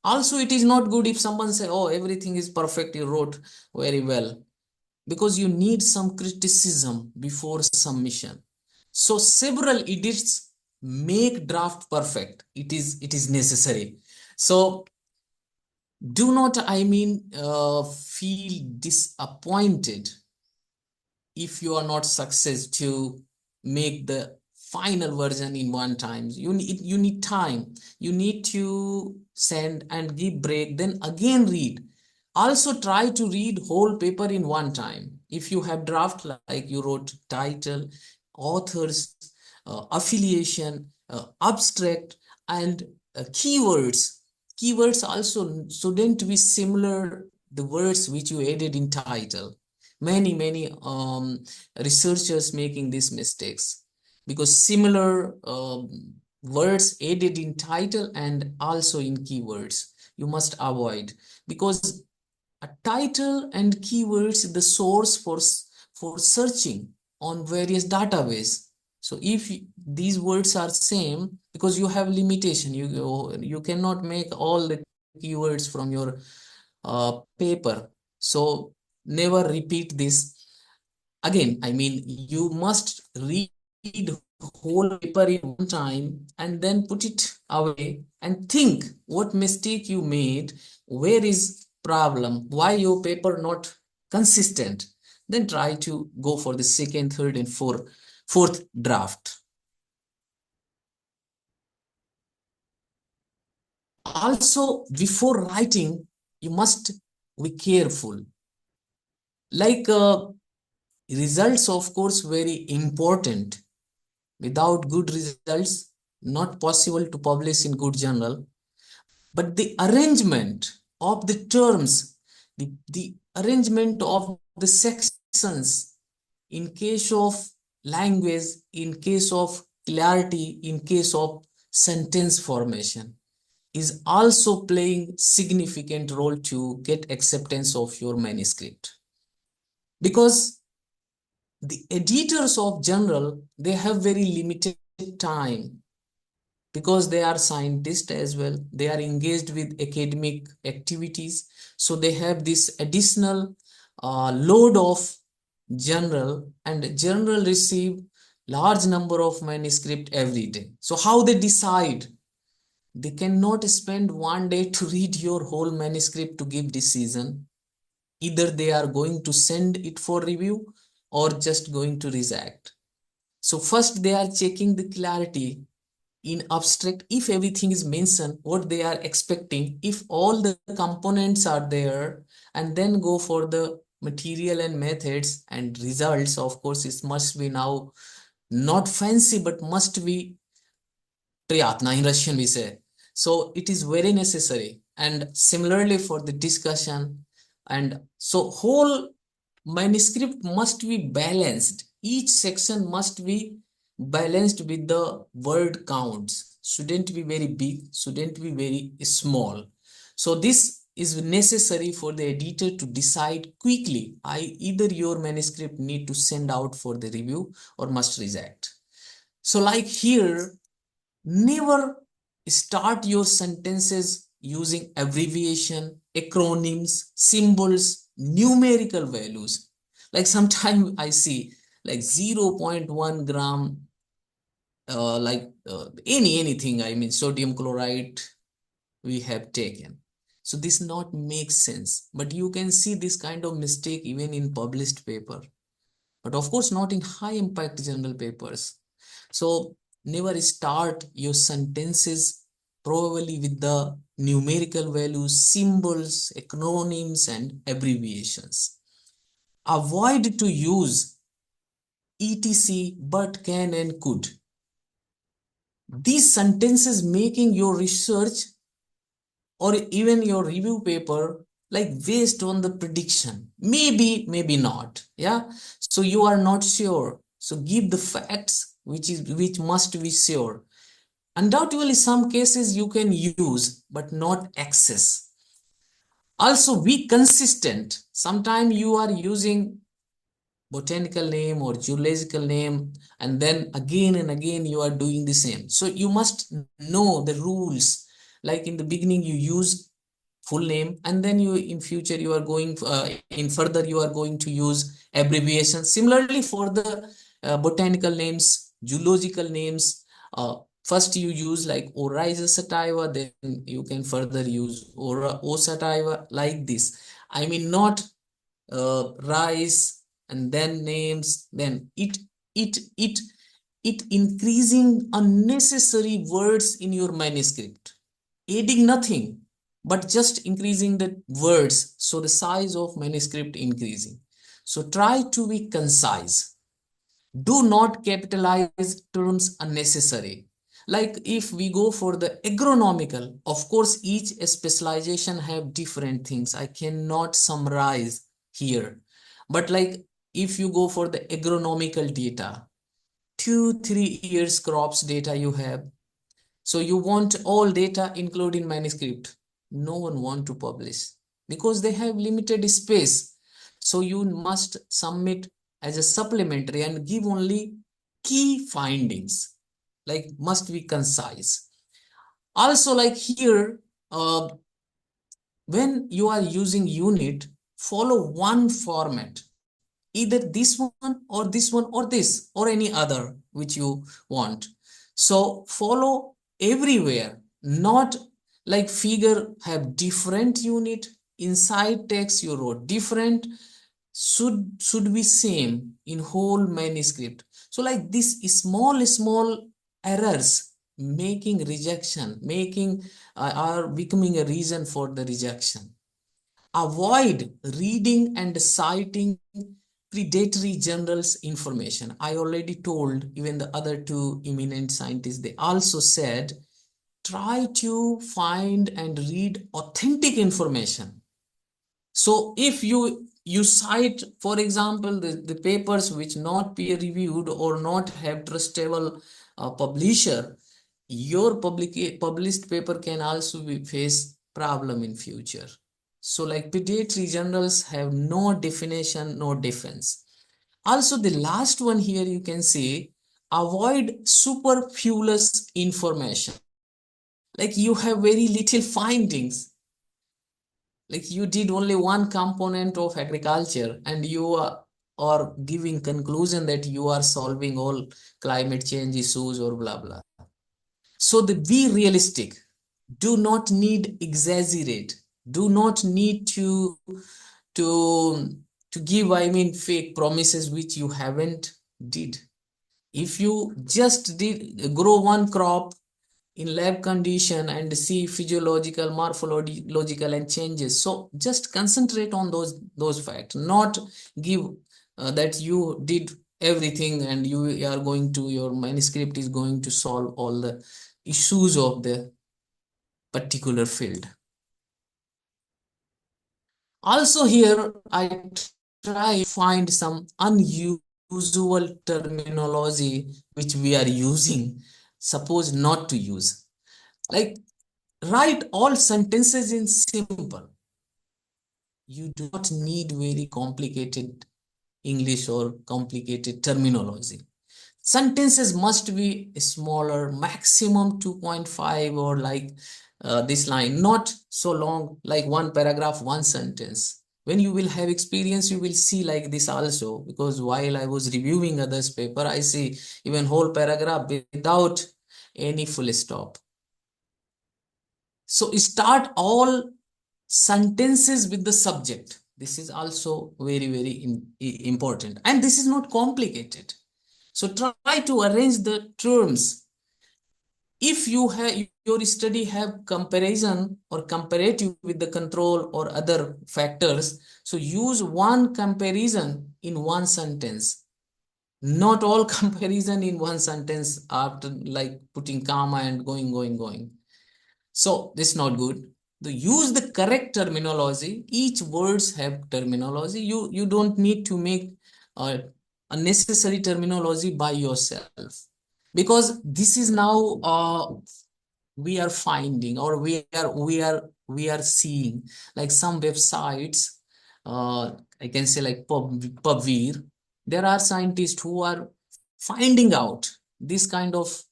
Also, it is not good if someone say, oh, everything is perfect, you wrote very well, because you need some criticism before submission. So several edits make draft perfect. It is necessary. So do not, feel disappointed if you are not success to make the final version in one time. You need time. You need to send and give break, then again read. Also try to read whole paper in one time. If you have draft, like you wrote title, authors, affiliation, abstract, and keywords. Keywords also shouldn't be similar the words which you added in title. Many researchers making these mistakes because similar words added in title and also in keywords you must avoid, because a title and keywords the source for searching on various database. So if these words are same, because you have limitation, you cannot make all the keywords from your paper. So never repeat this again. You must read whole paper in one time and then put it away and think what mistake you made, where is problem, why your paper not consistent. Then try to go for the second, third, and fourth draft. Also, before writing, you must be careful. Like results, of course, very important. Without good results, not possible to publish in good journal. But the arrangement of the terms, the arrangement of the sections, in case of language, in case of clarity, in case of sentence formation, is also playing significant role to get acceptance of your manuscript. Because the editors of journal, they have very limited time, because they are scientists as well. They are engaged with academic activities. So they have this additional load of journal, and journal receive large number of manuscript every day. So how they decide? They cannot spend one day to read your whole manuscript to give decision. Either they are going to send it for review or just going to reject. So first they are checking the clarity in abstract, if everything is mentioned, what they are expecting, if all the components are there, and then go for the material and methods and results. Of course, it must be now not fancy, but must be priyatna in Russian we say. So it is very necessary. And similarly for the discussion, And so whole manuscript must be balanced. Each section must be balanced with the word counts. Shouldn't be very big, shouldn't be very small. So this is necessary for the editor to decide quickly. Either your manuscript need to send out for the review or must reject. So like here, never start your sentences using abbreviation, acronyms, symbols, numerical values. Like sometimes I see like 0.1 gram, anything, I mean, sodium chloride we have taken. So this not makes sense, but you can see this kind of mistake even in published paper, but of course not in high impact journal papers. So never start your sentences probably with the numerical values, symbols, acronyms, and abbreviations. Avoid to use etc, but, can, and could. These sentences making your research or even your review paper like based on the prediction, maybe not, yeah. So you are not sure, so give the facts which must be sure. Undoubtedly some cases you can use but not excess. Also be consistent. Sometimes you are using botanical name or geological name, and then again and again you are doing the same. So you must know the rules. Like in the beginning you use full name, and then you in future you are going in further you are going to use abbreviation. Similarly for the botanical names, geological names, first you use like Oryza sativa, then you can further use O sativa, like this. I mean, not rice and then names, then it increasing unnecessary words in your manuscript, adding nothing but just increasing the words, so the size of manuscript increasing. So try to be concise. Do not capitalize terms unnecessary. Like if we go for the agronomical, of course each specialization have different things, I cannot summarize here, but like if you go for the agronomical data, 2-3 years crops data you have, so you want all data including manuscript, no one want to publish because they have limited space. So you must submit as a supplementary and give only key findings, like must be concise. Also like here, when you are using unit, follow one format, either this one or this one or this or any other which you want. So follow everywhere, not like figure have different unit, inside text you wrote different, should be same in whole manuscript. So like this small errors making rejection, making are becoming a reason for the rejection. Avoid reading and citing predatory journals information. I already told, even the other two eminent scientists, they also said, try to find and read authentic information. So if you cite, for example, the papers which not peer reviewed or not have trustable publisher, your published paper can also face problem in future. So like predatory journals have no definition, no defense. Also the last one here you can see, avoid superfluous information. Like you have very little findings, like you did only one component of agriculture and you are giving conclusion that you are solving all climate change issues or blah blah. So be realistic, do not need exaggerate, do not need to give, I mean, fake promises which you haven't did. If you just did grow one crop in lab condition and see physiological, morphological and changes, so just concentrate on those facts, not give that you did everything and you are going to, your manuscript is going to solve all the issues of the particular field. Also here, I try to find some unusual terminology which we are using, suppose not to use. Like, write all sentences in simple. You do not need very complicated English or complicated terminology. Sentences must be smaller, maximum 2.5, or like this line, not so long, like one paragraph, one sentence. When you will have experience, you will see like this also, because while I was reviewing others' paper, I see even whole paragraph without any full stop. So start all sentences with the subject. This is also very, very important. And this is not complicated. So try to arrange the terms. If you have your study have comparison or comparative with the control or other factors, so use one comparison in one sentence. Not all comparison in one sentence after like putting comma and going. So this is not good. Use the correct terminology. Each words have terminology. You don't need to make unnecessary terminology by yourself, because this is now we are finding, or we are seeing like some websites. I can say like PubVir. There are scientists who are finding out this kind of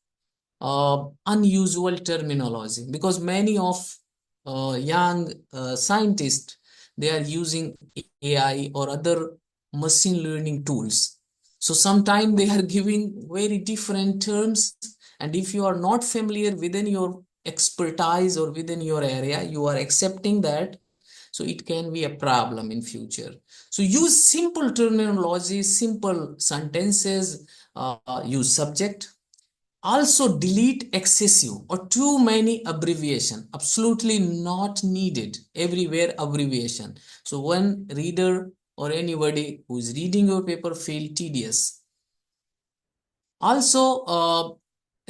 unusual terminology, because many of young scientists, they are using AI or other machine learning tools. So sometimes they are giving very different terms, and if you are not familiar within your expertise or within your area, you are accepting that, so it can be a problem in future. So use simple terminology, simple sentences, use subject. Also delete excessive or too many abbreviation. Absolutely not needed. Everywhere abbreviation. So one reader or anybody who is reading your paper feel tedious. Also,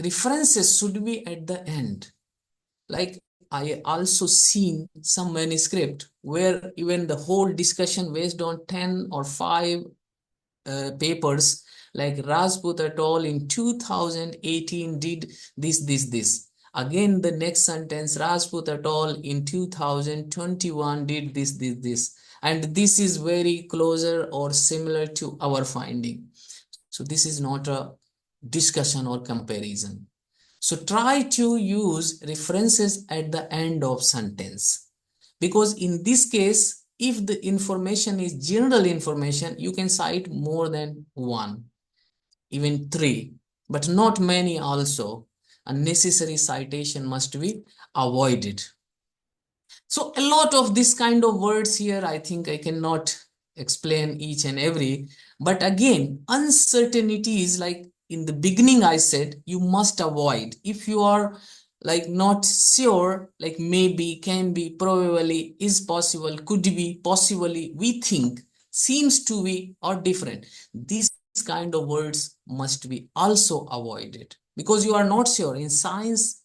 references should be at the end. Like I also seen some manuscript where even the whole discussion based on 10 or 5 papers, like Rajput et al. In 2018 did this. Again, the next sentence, Rajput et al. In 2021 did this. And this is very closer or similar to our finding. So this is not a discussion or comparison. So try to use references at the end of sentence, because in this case, if the information is general information, you can cite more than one, even 3, but not many also. Unnecessary citation must be avoided. So a lot of this kind of words here, I think I cannot explain each and every, but again, uncertainties, like in the beginning I said, you must avoid. If you are like not sure, like maybe, can be, probably, is possible, could be, possibly, we think, seems to be, or different, these kind of words must be also avoided, because you are not sure. In science,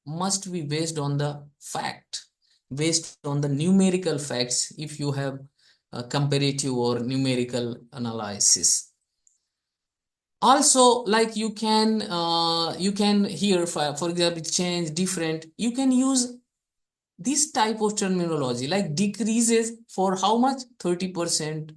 must be based on the fact, based on the numerical facts, if you have a comparative or numerical analysis. Also, like you can here, for example, change, different, you can use this type of terminology, like decreases for how much, 30%,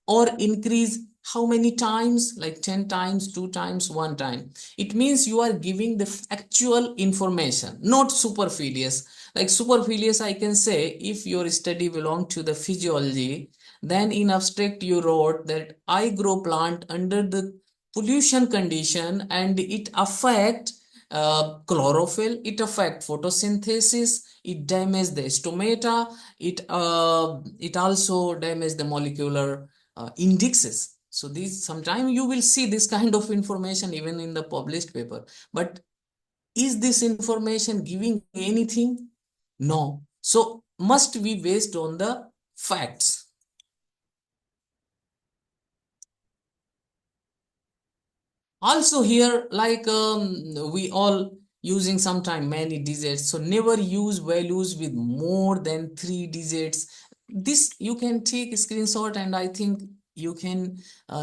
or increase how many times, like 10 times, 2 times, 1 time. It means you are giving the actual information, not superfluous. Like superfluous, I can say, if your study belong to the physiology, then in abstract you wrote that I grow plant under the pollution condition, and it affect chlorophyll, it affect photosynthesis, it damages the stomata, it also damages the molecular indexes. So these, sometimes you will see this kind of information even in the published paper, but is this information giving anything? No. So must be based on the facts. Also here, like we all using sometime many digits, so never use values with more than 3 digits. this you can take a screenshot, and I think you can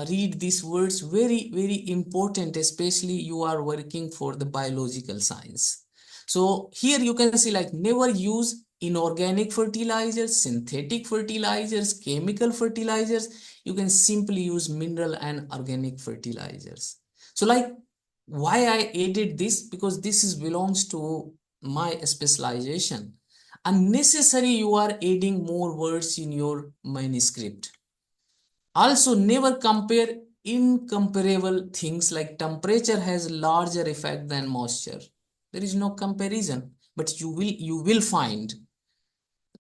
read these words, very, very important, especially you are working for the biological science. So here you can see like never use inorganic fertilizers, synthetic fertilizers, chemical fertilizers. You can simply use mineral and organic fertilizers. So like why I added this, because this is belongs to my specialization. Unnecessary you are adding more words in your manuscript. Also never compare incomparable things, like temperature has larger effect than moisture. There is no comparison, but you will find.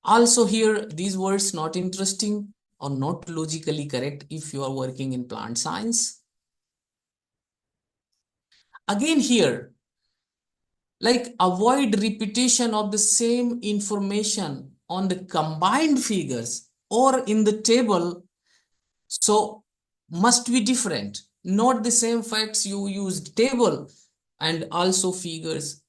Also here these words not interesting or not logically correct if you are working in plant science. Again here, like avoid repetition of the same information on the combined figures or in the table. So must be different, not the same facts. You used table and also figures.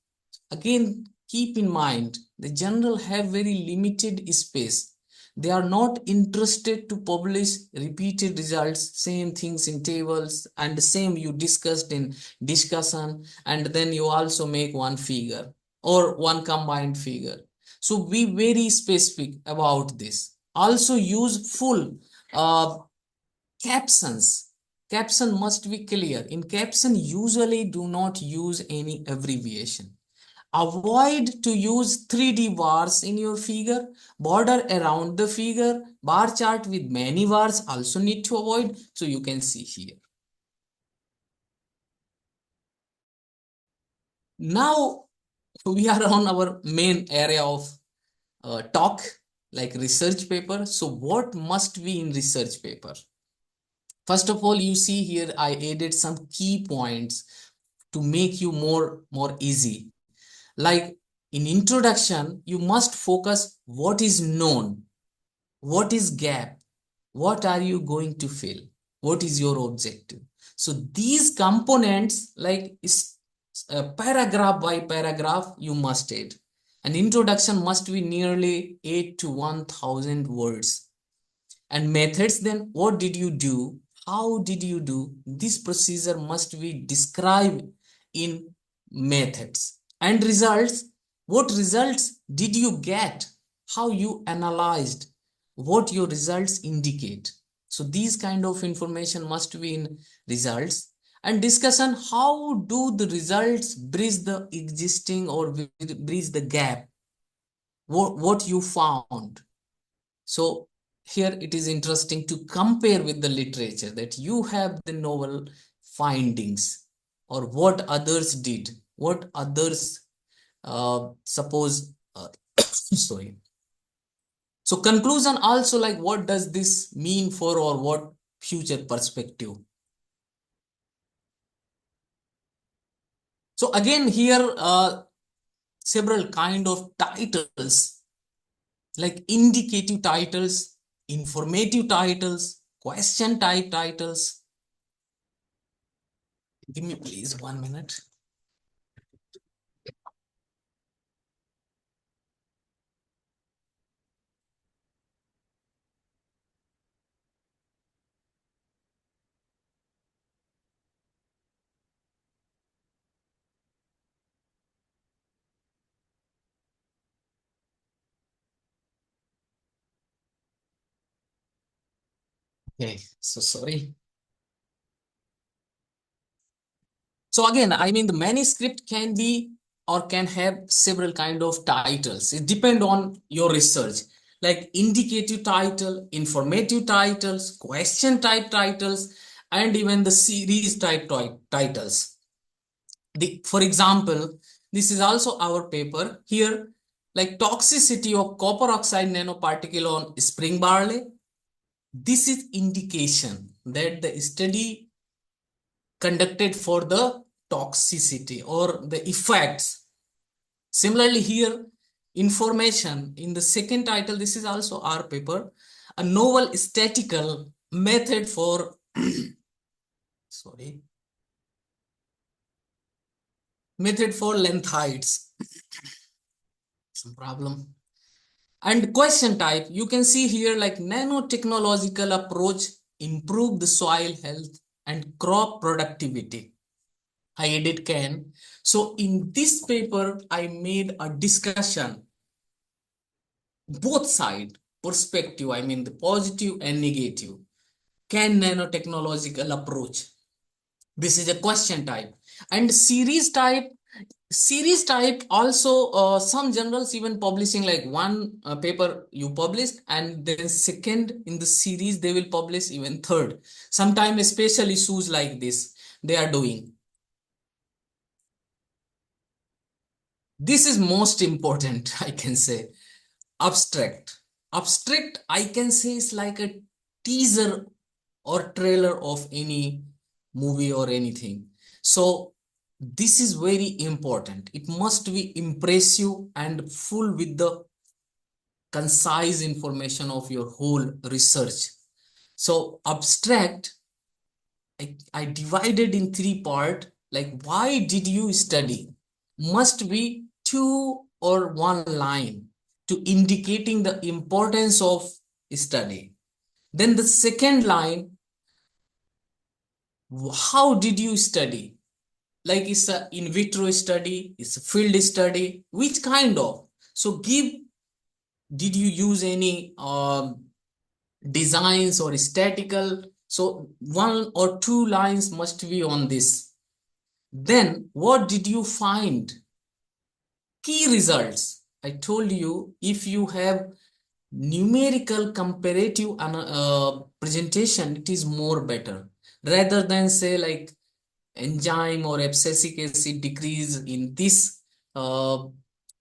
Again, keep in mind the journal have very limited space. They are not interested to publish repeated results, same things in tables, and the same you discussed in discussion, and then you also make one figure or one combined figure. So be very specific about this. Also use full captions. Caption must be clear. In caption, usually do not use any abbreviation. Avoid to use 3D bars in your figure. Border around the figure. Bar chart with many bars also need to avoid. So you can see here. Now we are on our main area of talk, like research paper. So what must be in research paper? First of all, you see here I added some key points to make you more easy. Like in introduction, you must focus what is known, what is gap, what are you going to fill, what is your objective. So these components, like is paragraph by paragraph, you must add. An introduction must be nearly 8 to 1000 words. And methods, then what did you do? How did you do? This procedure must be described in methods. And results, what results did you get? How you analyzed, what your results indicate. So these kind of information must be in results. And discussion, how do the results bridge the existing or bridge the gap? What you found. So here it is interesting to compare with the literature, that you have the novel findings or what others did, what others suppose sorry. So conclusion also, like what does this mean for or what future perspective. So again here several kind of titles, like indicative titles, informative titles, question type titles. Give me please 1 minute. Okay, so sorry. So again, I mean the manuscript can be or can have several kind of titles. It depends on your research, like indicative title, informative titles, question type titles, and even the series type titles. For example, this is also our paper here, like toxicity of copper oxide nanoparticle on spring barley. This is indication that the study conducted for the toxicity or the effects. Similarly here, information in the second title, this is also our paper, a novel statistical method for sorry, method for lengthites. Some problem. And question type, you can see here like nanotechnological approach, improve the soil health and crop productivity. I edit can. So in this paper, I made a discussion, both side perspective, I mean the positive and negative. Can nanotechnological approach? This is a question type. And series type also, some journals even publishing like one paper you published and then second in the series they will publish even third. Sometimes special issues like this they are doing. This is most important, I can say. Abstract I can say is like a teaser or trailer of any movie or anything. So this is very important. It must be impressive and full with the concise information of your whole research. So abstract, I divided in three parts, like why did you study? Must be 2 or 1 line to indicating the importance of study. Then the second line, how did you study? Like it's a in vitro study, it's a field study, which kind of? So give, did you use any designs or statical? So 1 or 2 lines must be on this. Then what did you find? Key results. I told you if you have numerical comparative presentation, it is more better rather than say like enzyme or abscisic acid decrease in this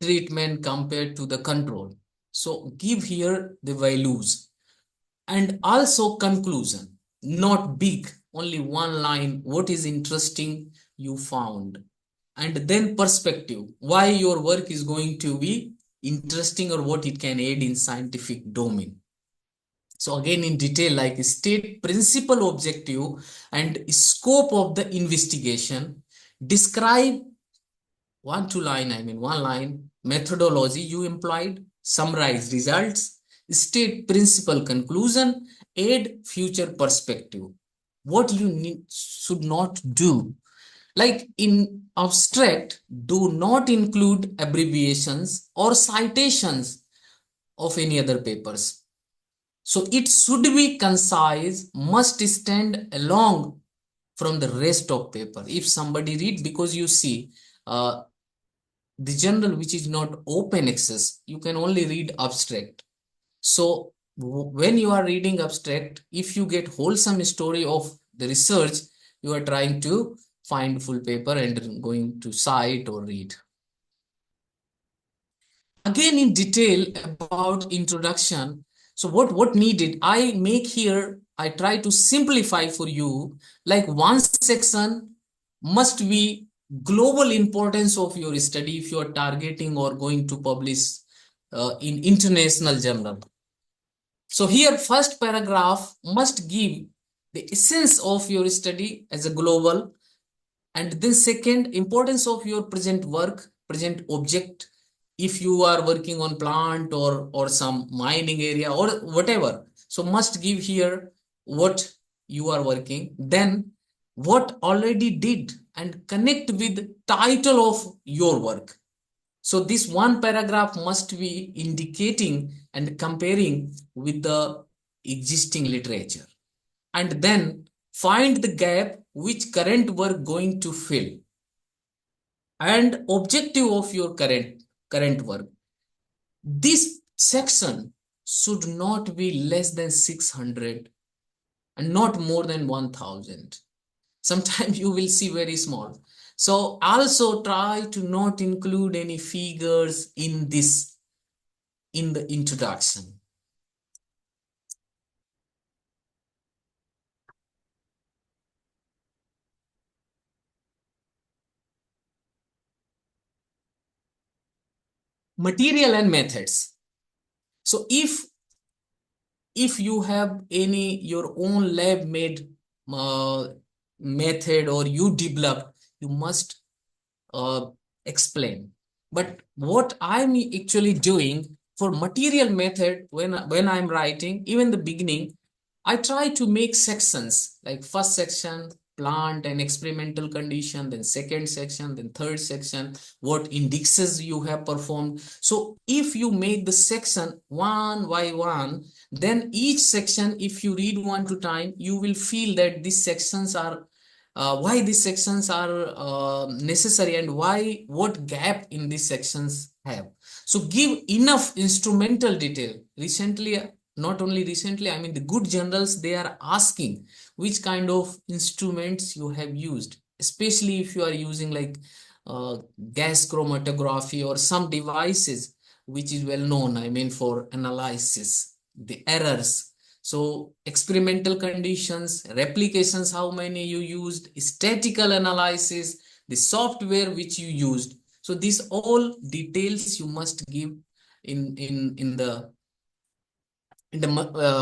treatment compared to the control. So give here the values and also conclusion, not big, only 1 line, what is interesting you found. And then perspective, why your work is going to be interesting or what it can aid in scientific domain. So again in detail, like state principal objective and scope of the investigation, describe 1 line, I mean 1 line, methodology you employed, summarize results, state principal conclusion, aid future perspective. What you should not do. Like in abstract, do not include abbreviations or citations of any other papers. So it should be concise, must stand along from the rest of paper. If somebody read, because you see the journal which is not open access, you can only read abstract. So when you are reading abstract, if you get wholesome story of the research, you are trying to find full paper and going to cite or read. Again in detail about introduction. So what needed, I make here, I try to simplify for you, like one section must be global importance of your study if you are targeting or going to publish in international journal. So here first paragraph must give the essence of your study as a global, and then second, importance of your present work, present object, if you are working on plant or some mining area or whatever. So must give here what you are working, then what already did and connect with title of your work. So this one paragraph must be indicating and comparing with the existing literature. And then find the gap which current work going to fill and objective of your current work. This section should not be less than 600 and not more than 1000. Sometimes you will see very small. So also try to not include any figures in this, in the introduction. Material and methods. So if you have any your own lab made method or you developed, you must explain. But what I'm actually doing, for material method, when I'm writing, even the beginning, I try to make sections, like first section, plant and experimental condition, then second section, then third section, what indexes you have performed. So if you make the section one by one, then each section, if you read one to time, you will feel that these sections are why these sections are necessary, and what gap in these sections have. So give enough instrumental detail. Recently, not only recently, I mean the good generals, they are asking which kind of instruments you have used, especially if you are using like gas chromatography or some devices which is well known, I mean, for analysis, the errors. So experimental conditions, replications, how many you used, statistical analysis, the software which you used. So these all details you must give in the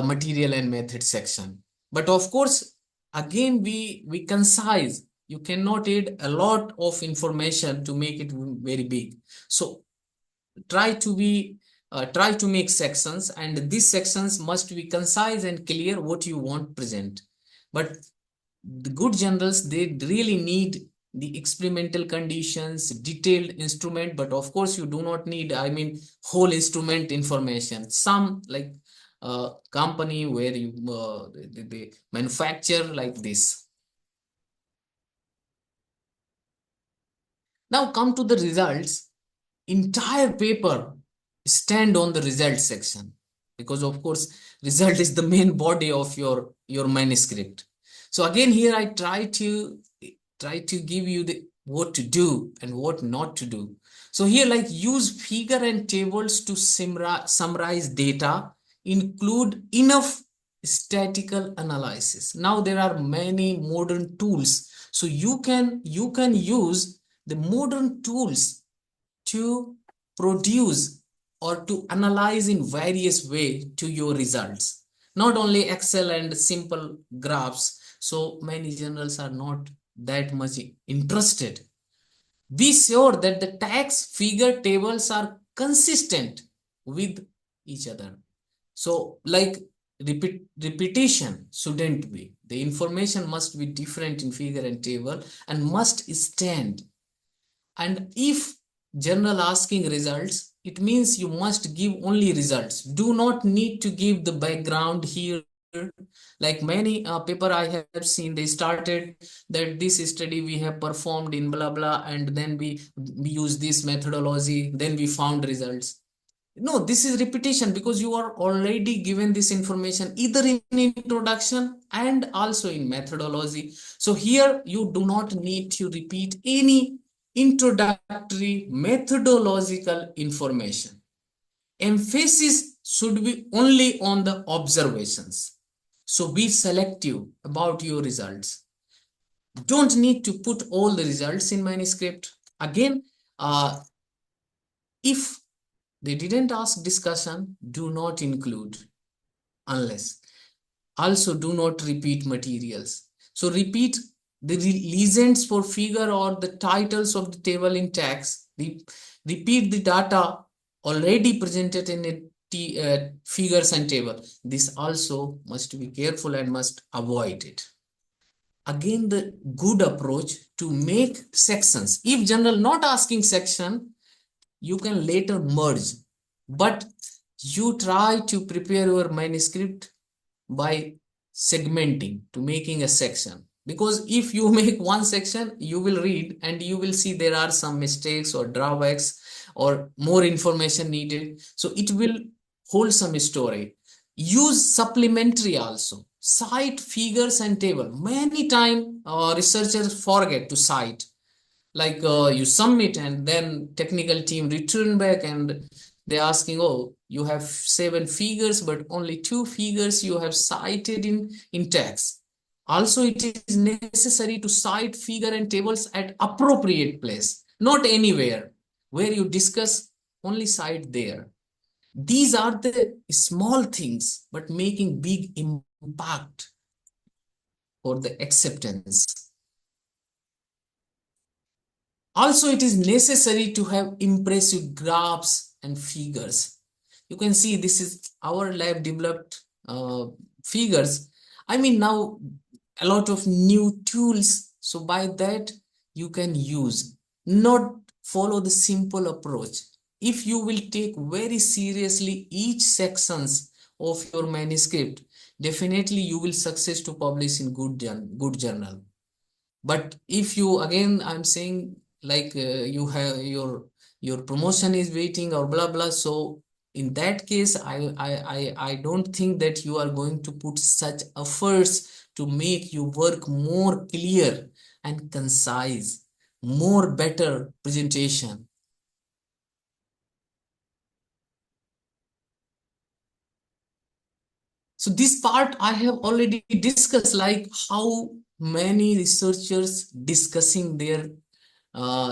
material and method section. But of course, again, we concise. You cannot add a lot of information to make it very big. So try to make sections, and these sections must be concise and clear what you want present. But the good generals, they really need the experimental conditions, detailed instrument, but of course you do not need, I mean, whole instrument information. Some like company where you they manufacture like this. Now come to the results. Entire paper stand on the result section, because of course result is the main body of your manuscript. So again, here I try to give you the what to do and what not to do. So here, like, use figure and tables to summarize data, include enough statistical analysis. Now there are many modern tools, so you can use the modern tools to produce or to analyze in various way to your results, not only Excel and simple graphs. So many journals are not that much interested. Be sure that the tax figure tables are consistent with each other. So like repetition shouldn't be. The information must be different in figure and table and must stand. And if journal asking results, it means you must give only results. Do not need to give the background here. Like many paper I have seen, they started that this study we have performed in blah blah, and then we use this methodology, then we found results. No, this is repetition, because you are already given this information either in introduction and also in methodology. So here you do not need to repeat any introductory methodological information. Emphasis should be only on the observations. So be selective about your results. Don't need to put all the results in manuscript. Again, if they didn't ask discussion, do not include unless. Also, do not repeat materials. So repeat the legends for figure or the titles of the table in tax. Repeat the data already presented in a figures and table. This also must be careful and must avoid it. Again, the good approach to make sections. If general not asking section, you can later merge, but you try to prepare your manuscript by segmenting to making a section, because if you make one section, you will read and you will see there are some mistakes or drawbacks or more information needed. So it will hold some story. Use supplementary also. Cite figures and table. Many time researchers forget to cite. Like you submit and then technical team return back and they're asking, oh, you have 7 figures, but only 2 figures you have cited in text. Also, it is necessary to cite figure and tables at appropriate place, not anywhere. Where you discuss, only cite there. These are the small things, but making big impact for the acceptance. Also, it is necessary to have impressive graphs and figures. You can see this is our lab developed figures. I mean, now a lot of new tools. So by that you can use, not follow the simple approach. If you will take very seriously each sections of your manuscript, definitely you will success to publish in good journal. But if you, again I'm saying, like you have your promotion is waiting or blah blah, so in that case I don't think that you are going to put such efforts to make your work more clear and concise, more better presentation. So this part I have already discussed, like how many researchers discussing their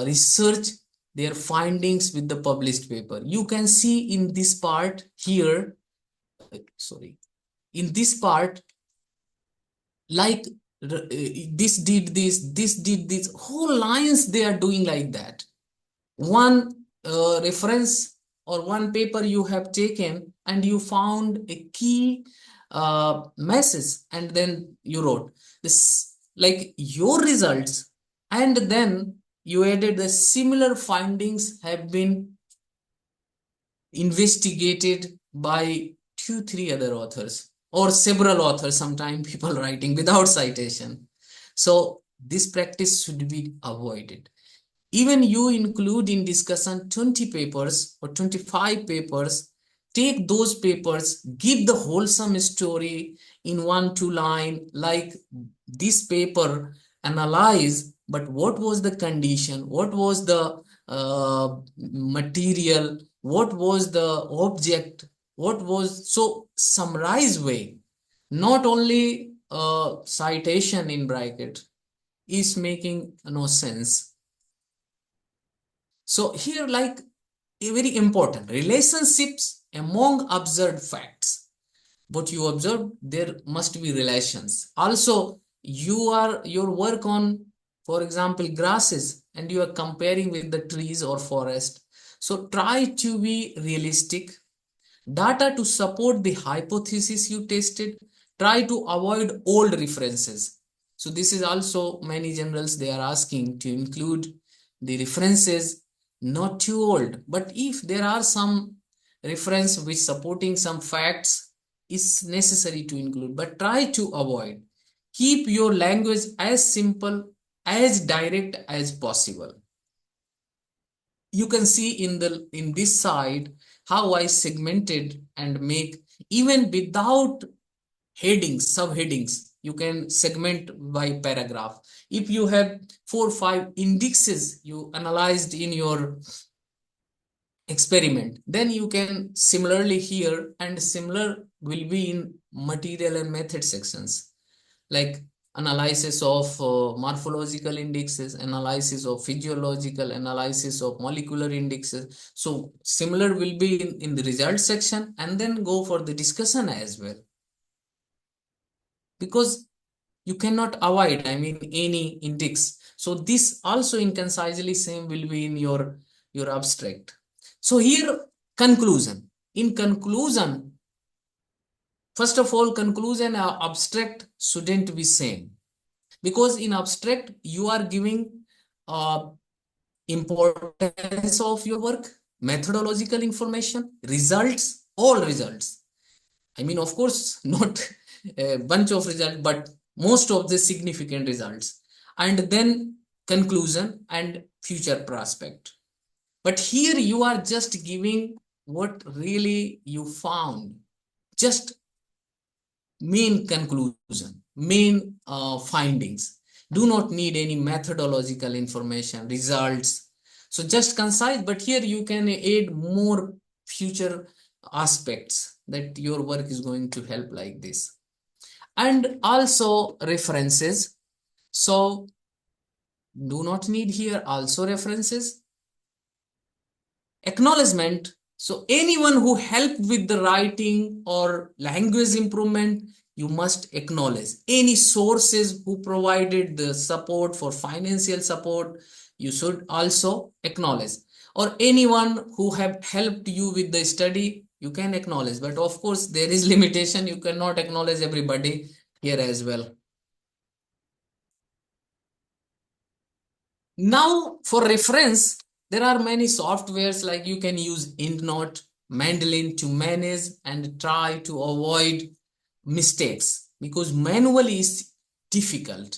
research, their findings with the published paper. You can see in this part here, sorry, in this part, like this did this did this, whole lines they are doing like that. One reference or one paper you have taken and you found a key message, and then you wrote this like your results, and then you added the similar findings have been investigated by 2-3 other authors or several authors, sometimes people writing without citation. So this practice should be avoided. Even you include in discussion 20 papers or 25 papers, take those papers, give the wholesome story in 1-2 line, like this paper analyze, but what was the condition, what was the material, what was the object, what was, so summarize way, not only citation in bracket is making no sense. So here, like a very important relationships among observed facts. What you observe, there must be relations. Also, your work on, for example, grasses, and you are comparing with the trees or forest. So try to be realistic. Data to support the hypothesis you tested. Try to avoid old references. So this is also many journals they are asking to include the references, not too old, but if there are some reference which supporting some facts is necessary to include, but try to avoid. Keep your language as simple, as direct as possible. You can see in this side how I segmented and make, even without headings, subheadings, you can segment by paragraph. If you have 4 or 5 indexes you analyzed in your experiment, then you can similarly here, and similar will be in material and method sections, like analysis of morphological indexes, analysis of physiological, analysis of molecular indexes. So similar will be in the result section, and then go for the discussion as well, because you cannot avoid, I mean, any index. So this also in concisely same will be in your abstract. So here conclusion. In conclusion, first of all, conclusion abstract shouldn't be same, because in abstract you are giving importance of your work, methodological information, results, all results. I mean, of course, not a bunch of results, but most of the significant results, and then conclusion and future prospect. But here you are just giving what really you found, just main conclusion, main findings. Do not need any methodological information, results. So just concise, but here you can add more future aspects that your work is going to help like this. And also references. So do not need here also references. Acknowledgement. So anyone who helped with the writing or language improvement, you must acknowledge. Any sources who provided the support for financial support, you should also acknowledge. Or anyone who have helped you with the study, you can acknowledge, but of course there is limitation. You cannot acknowledge everybody here as well. Now, for reference, there are many softwares like you can use EndNote, Mendelin to manage and try to avoid mistakes, because manually is difficult.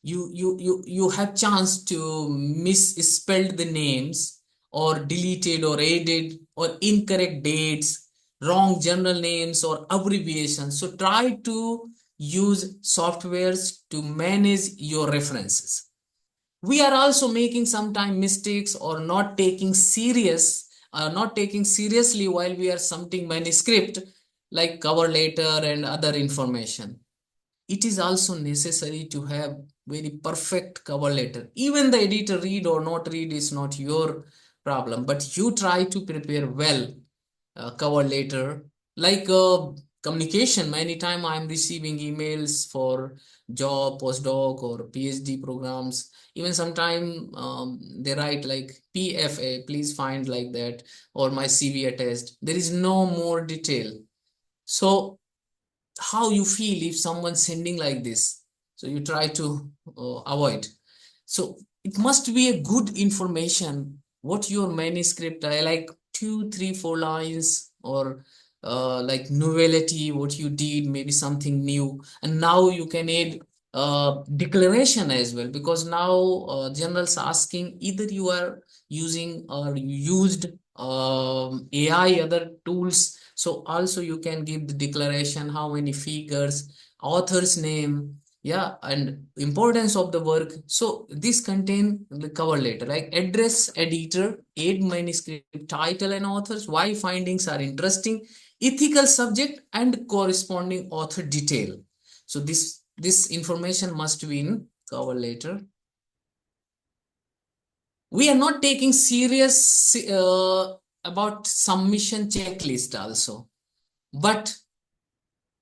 You have chance to misspelled the names or deleted or added or incorrect dates, wrong journal names or abbreviations. So try to use softwares to manage your references. We are also making sometimes mistakes or not taking seriously while we are submitting manuscript, like cover letter and other information. It is also necessary to have very perfect cover letter. Even the editor read or not read is not your problem, but you try to prepare well cover letter. Like communication, many time I am receiving emails for job, postdoc or PhD programs. Even sometime they write like PFA, please find like that, or my CV attached. There is no more detail. So how you feel if someone's sending like this? So you try to avoid. So it must be a good information. What your manuscript, I like 2, 3, 4 lines, or like novelty, what you did, maybe something new. And now you can add declaration as well, because now journals asking either you are using or used AI, other tools. So also you can give the declaration, how many figures, author's name, yeah, and importance of the work. So this contain the cover letter, like address, editor, aid manuscript, title and authors, why findings are interesting, ethical subject and corresponding author detail. So this information must be in cover letter. We are not taking serious about submission checklist also, but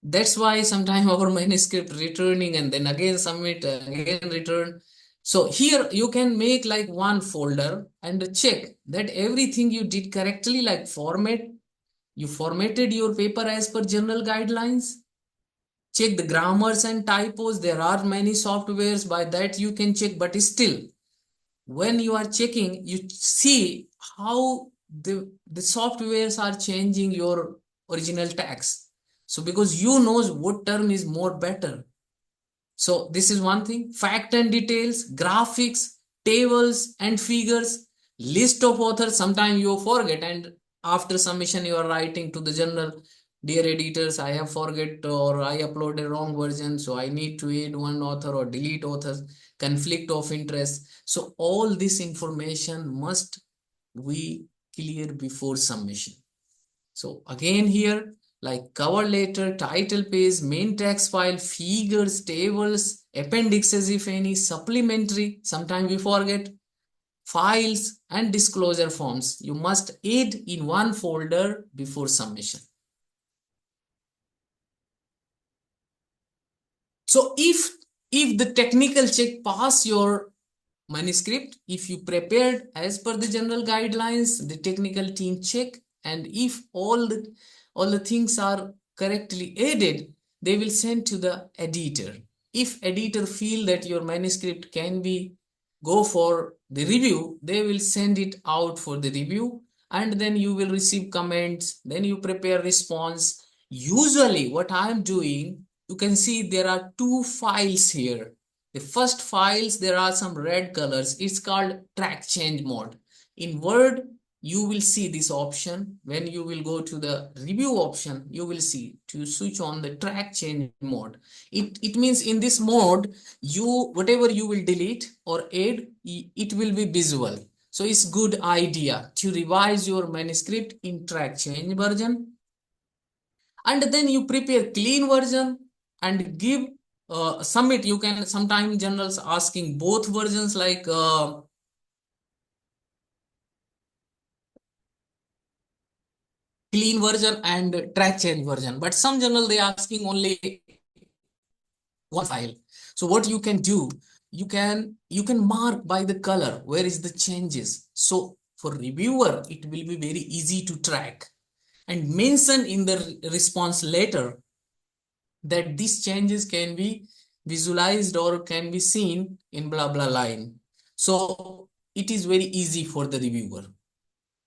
that's why sometimes our manuscript returning and then again submit, again return. So here you can make like one folder and check that everything you did correctly, like you formatted your paper as per general guidelines. Check the grammars and typos. There are many softwares by that you can check, but still when you are checking, you see how the softwares are changing your original text. So because you knows what term is more better. So this is one thing. Fact and details, graphics, tables and figures, list of authors. Sometimes you forget, and after submission you are writing to the journal, dear editors, I have forget or I uploaded wrong version, so I need to add one author or delete authors, conflict of interest. So all this information must be clear before submission. So again here, like cover letter, title page, main text file, figures, tables, appendixes if any, supplementary, sometimes we forget, files and disclosure forms. You must add in one folder before submission. So if the technical check pass your manuscript, if you prepared as per the general guidelines, the technical team check, and if all the things are correctly added, they will send to the editor. If editor feel that your manuscript can be go for the review, they will send it out for the review, and then you will receive comments, then you prepare response. Usually what I am doing, you can see there are two files here. The first files, there are some red colors. It's called track change mode. In Word, you will see this option. When you will go to the review option, you will see to switch on the track change mode. It means in this mode, whatever you will delete or add, it will be visual. So it's good idea to revise your manuscript in track change version. And then you prepare clean version and give submit. You can sometimes journals asking both versions, like clean version and track change version, but some journal they asking only one file. So what you can do, you can mark by the color where is the changes. So for reviewer it will be very easy to track. and mention in the response letter that these changes can be visualized or can be seen in blah blah line. So it is very easy for the reviewer.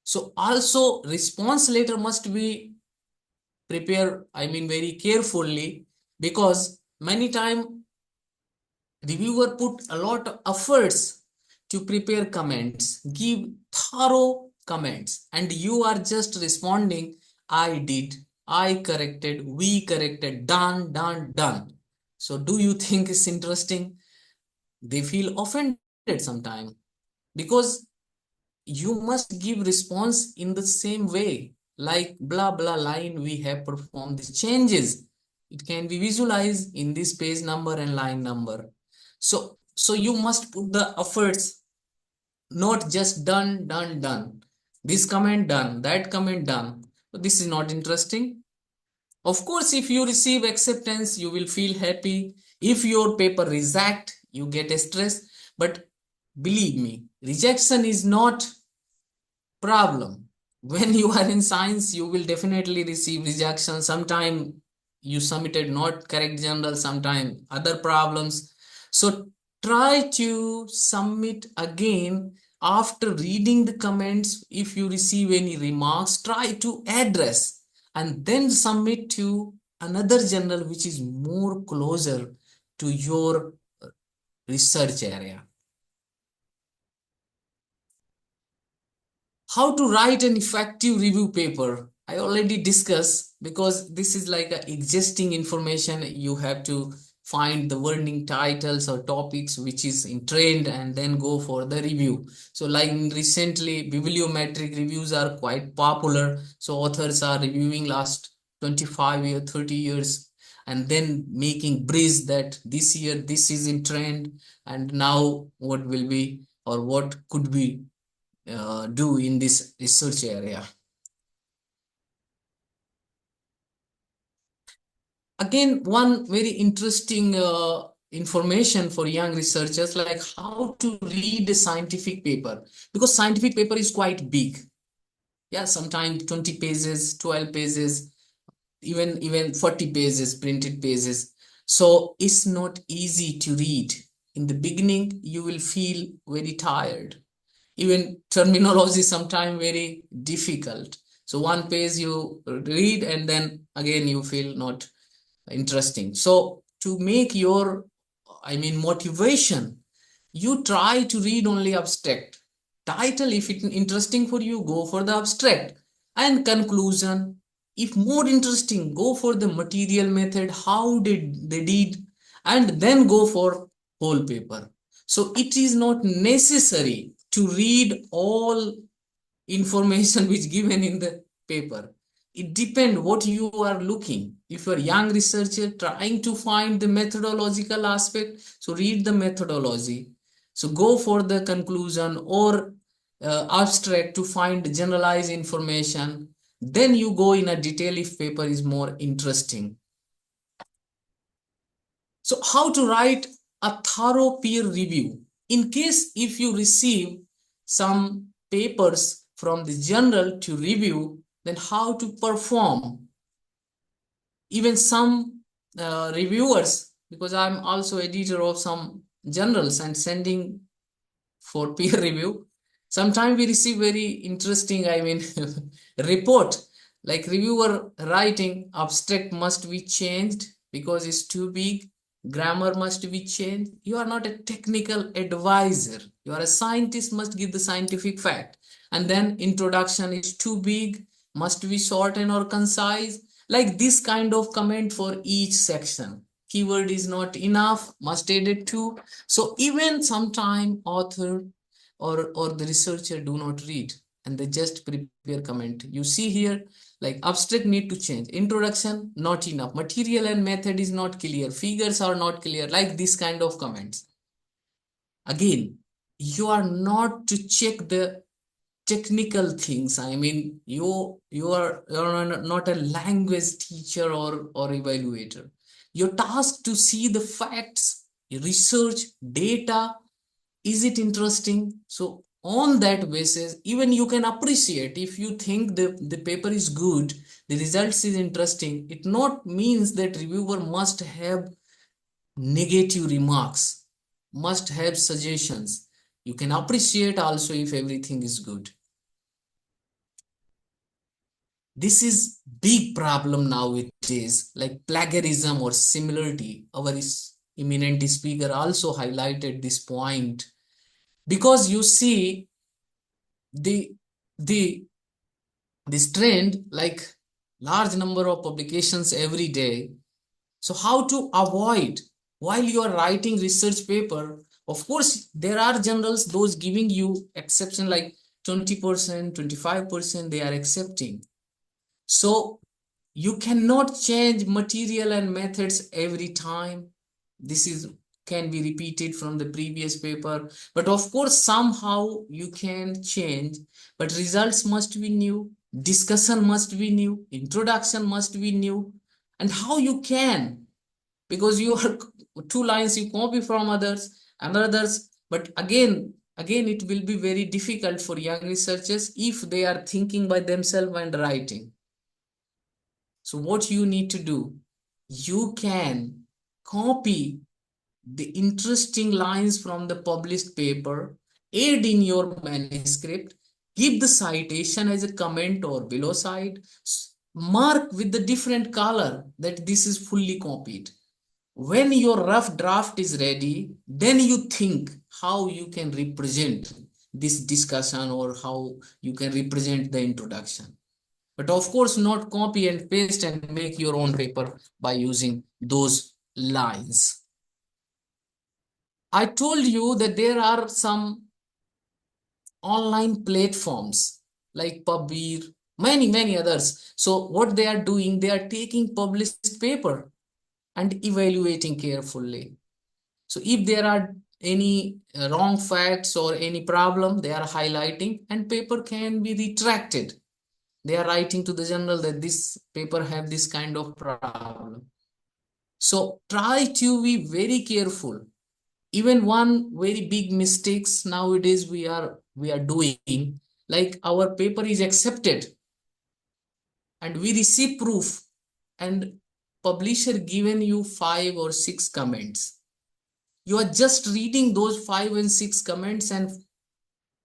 So also response letter must be prepared, I mean, very carefully, because many times reviewer put a lot of efforts to prepare comments, give thorough comments, and you are just responding, I did, I corrected, we corrected, done, done, done. So do you think it's interesting? They feel offended sometimes, because you must give response in the same way, like blah blah line, we have performed the changes. It can be visualized in this page number and line number. So you must put the efforts, not just done, done, done. This comment done, that comment done. But this is not interesting. Of course, if you receive acceptance, you will feel happy. If your paper reject, you get a stress. But believe me, rejection is not problem. When you are in science, you will definitely receive rejection. Sometime you submitted not correct general, sometime other problems. So try to submit again after reading the comments. If you receive any remarks, try to address and then submit to another journal which is more closer to your research area. How to write an effective review paper, I already discussed, because this is like a existing information. You have to find the wording titles or topics which is in trend and then go for the review. So like recently bibliometric reviews are quite popular. So authors are reviewing last 25 years, 30 years, and then making bridge that this year this is in trend and now what will be or what could be do in this research area. Again, one very interesting information for young researchers, like how to read a scientific paper, because scientific paper is quite big. Yeah, sometimes 20 pages, 12 pages, even 40 pages, printed pages. So it's not easy to read. In the beginning, you will feel very tired. Even terminology sometimes very difficult. So one page you read and then again you feel not interesting. So to make your, I mean, motivation, you try to read only abstract title. If it's interesting for you, go for the abstract. And conclusion, if more interesting, go for the material method, how did they did, and then go for whole paper. So it is not necessary to read all information which given in the paper. It depends what you are looking. If you are young researcher trying to find the methodological aspect, so read the methodology. So go for the conclusion or abstract to find generalized information. Then you go in a detail if paper is more interesting. So how to write a thorough peer review? In case if you receive some papers from the journal to review, then how to perform? Even some reviewers, because I'm also editor of some journals and sending for peer review, sometimes we receive very interesting, I mean, report, like reviewer writing abstract must be changed because it's too big, grammar must be changed. You are not a technical advisor, you are a scientist, must give the scientific fact. And then introduction is too big, must be shortened or concise, like this kind of comment for each section. Keyword is not enough, must edit too. So even sometime author or the researcher do not read and they just prepare comment. You see here, like abstract need to change, introduction not enough, material and method is not clear, figures are not clear, like this kind of comments. Again, you are not to check the technical things. I mean, you are not a language teacher or evaluator. Your task to see the facts, research, data. Is it interesting? So on that basis, even you can appreciate. If you think the paper is good, the results is interesting, it not means that reviewer must have negative remarks, must have suggestions. You can appreciate also if everything is good. This is big problem nowadays, like plagiarism or similarity. Our eminent speaker also highlighted this point, because you see the the this trend, like large number of publications every day. So how to avoid while you are writing research paper? Of course, there are journals, those giving you exception like 20%, 25%, they are accepting. So you cannot change material and methods every time. This is can be repeated from the previous paper, but of course somehow you can change, but results must be new, discussion must be new, introduction must be new. And how you can, because you are 2 lines you copy from others and others, but again it will be very difficult for young researchers if they are thinking by themselves and writing. So what you need to do, you can copy the interesting lines from the published paper, add in your manuscript, give the citation as a comment or below side, mark with the different color that this is fully copied. When your rough draft is ready, then you think how you can represent this discussion or how you can represent the introduction. But of course, not copy and paste and make your own paper by using those lines. I told you that there are some online platforms like PubMed, many others. So what they are doing, they are taking published paper and evaluating carefully. So if there are any wrong facts or any problem, they are highlighting, and paper can be retracted. They are writing to the journal that this paper have this kind of problem. So try to be very careful. Even one very big mistakes nowadays we are doing, like our paper is accepted and we receive proof, and publisher given you 5 or 6 comments. You are just reading those 5 and 6 comments and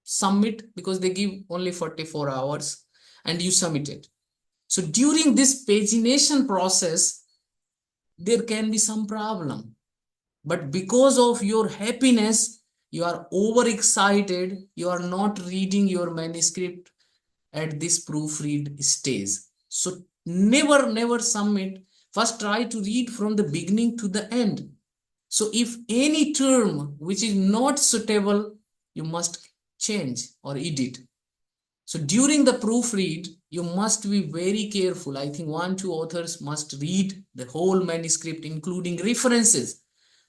submit, because they give only 44 hours, and you submit it. So during this pagination process, there can be some problem. But because of your happiness, you are overexcited, you are not reading your manuscript at this proofread stage. So never submit. First try to read from the beginning to the end. So if any term which is not suitable, you must change or edit. So during the proofread, you must be very careful. I think 1-2 authors must read the whole manuscript, including references.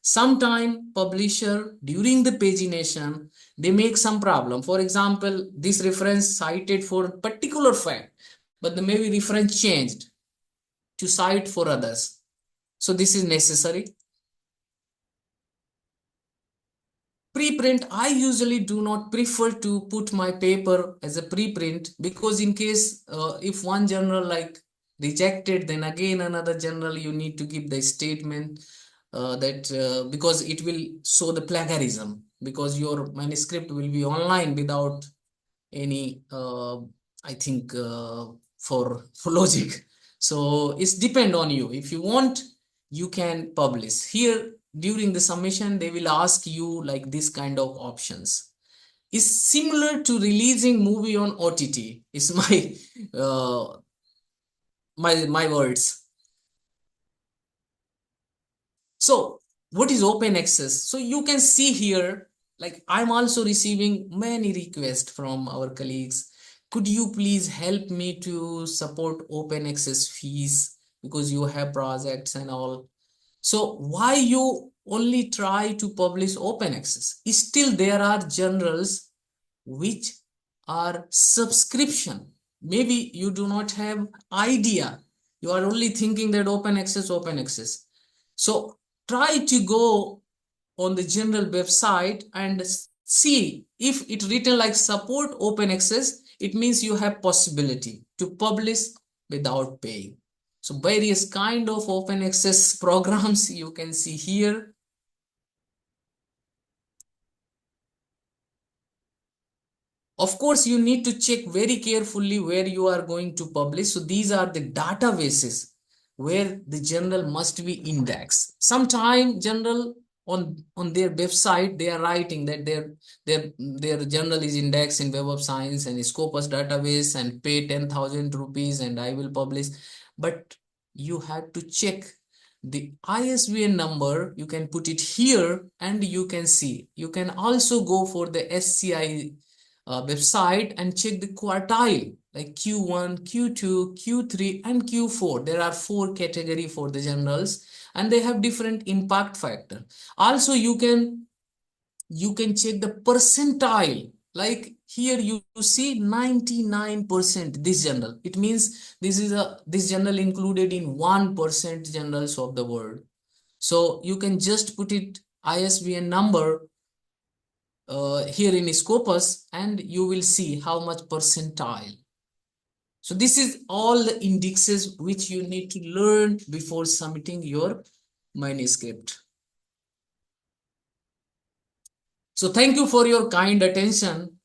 Sometime publisher, during the pagination, they make some problem. For example, this reference cited for particular fact, but the maybe reference changed to cite for others. So this is necessary. Preprint, I usually do not prefer to put my paper as a preprint, because in case if one journal like rejected, then again another journal you need to give the statement that because it will show the plagiarism, because your manuscript will be online without any I think for logic. So it's depend on you. If you want, you can publish. Here during the submission, they will ask you like this kind of options. It's similar to releasing movie on OTT. Is my my words. So what is open access? So you can see here, like I'm also receiving many requests from our colleagues. Could you please help me to support open access fees, because you have projects and all. So why you only try to publish open access? Still there are journals which are subscription. Maybe you do not have idea. You are only thinking that open access, open access. So try to go on the general website and see, if it written like support open access, it means you have possibility to publish without paying. So various kind of open access programs you can see here. Of course, you need to check very carefully where you are going to publish. So these are the databases where the journal must be indexed. Sometime journal on their website, they are writing that their journal is indexed in Web of Science and Scopus database and pay 10,000 rupees and I will publish. But you have to check the ISBN number. You can put it here and you can see. You can also go for the SCI website and check the quartile like Q1, Q2, Q3 and Q4. There are 4 category for the journals and they have different impact factor. Also you can check the percentile, like here you see 99% this journal. It means this journal included in 1% journals of the world. So you can just put it ISBN number here in Scopus and you will see how much percentile. So this is all the indexes which you need to learn before submitting your manuscript. So thank you for your kind attention.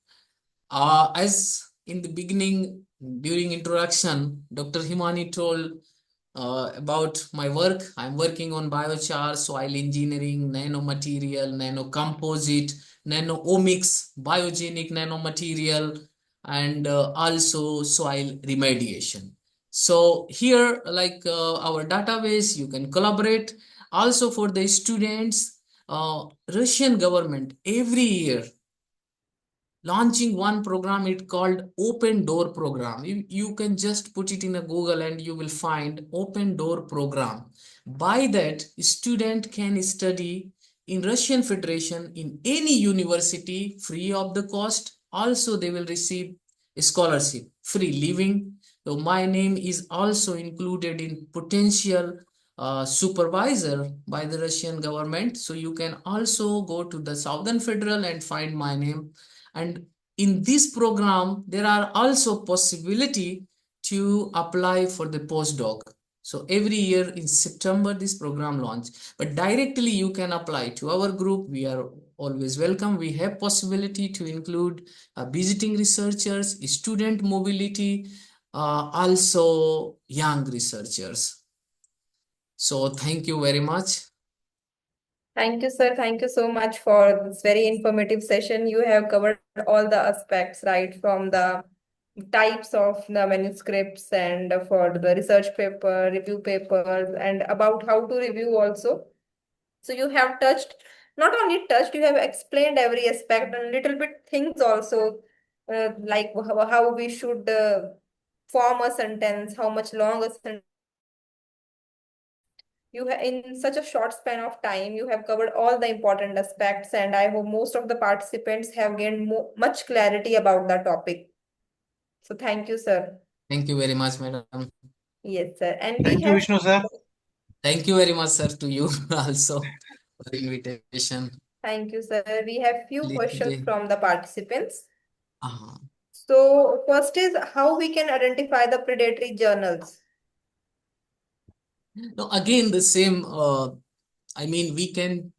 As in the beginning, during introduction, Dr. Himani told about my work. I'm working on biochar, soil engineering, nanomaterial, nanocomposite, nano-omics, biogenic nanomaterial, and also soil remediation. So here, like our database, you can collaborate. Also for the students, Russian government every year launching one program, it called Open Door program. You can just put it in a Google and you will find Open Door program. By that, student can study in Russian Federation in any university free of the cost. Also, they will receive a scholarship, free living. So my name is also included in potential supervisor by the Russian government. So you can also go to the Southern Federal and find my name. And in this program, there are also possibility to apply for the postdoc. So every year in September, this program launch, but directly you can apply to our group. We are always welcome. We have possibility to include visiting researchers, student mobility, also young researchers. So thank you very much. Thank you, sir. Thank you so much for this very informative session. You have covered all the aspects, right, from the types of the manuscripts and for the research paper, review papers, and about how to review also. So you have touched, not only touched, you have explained every aspect and little bit things also, like how we should form a sentence, how much long a sentence. You have, in such a short span of time, you have covered all the important aspects, and I hope most of the participants have gained much clarity about the topic. So thank you, sir. Thank you very much, madam. Yes, sir. And we Thank you, have, Vishnu sir. Thank you very much, sir, to you also for the invitation. thank you, sir. We have few questions Today. from the participants. Uh, So first is how we can identify the predatory journals. no, again, the same. I mean, we can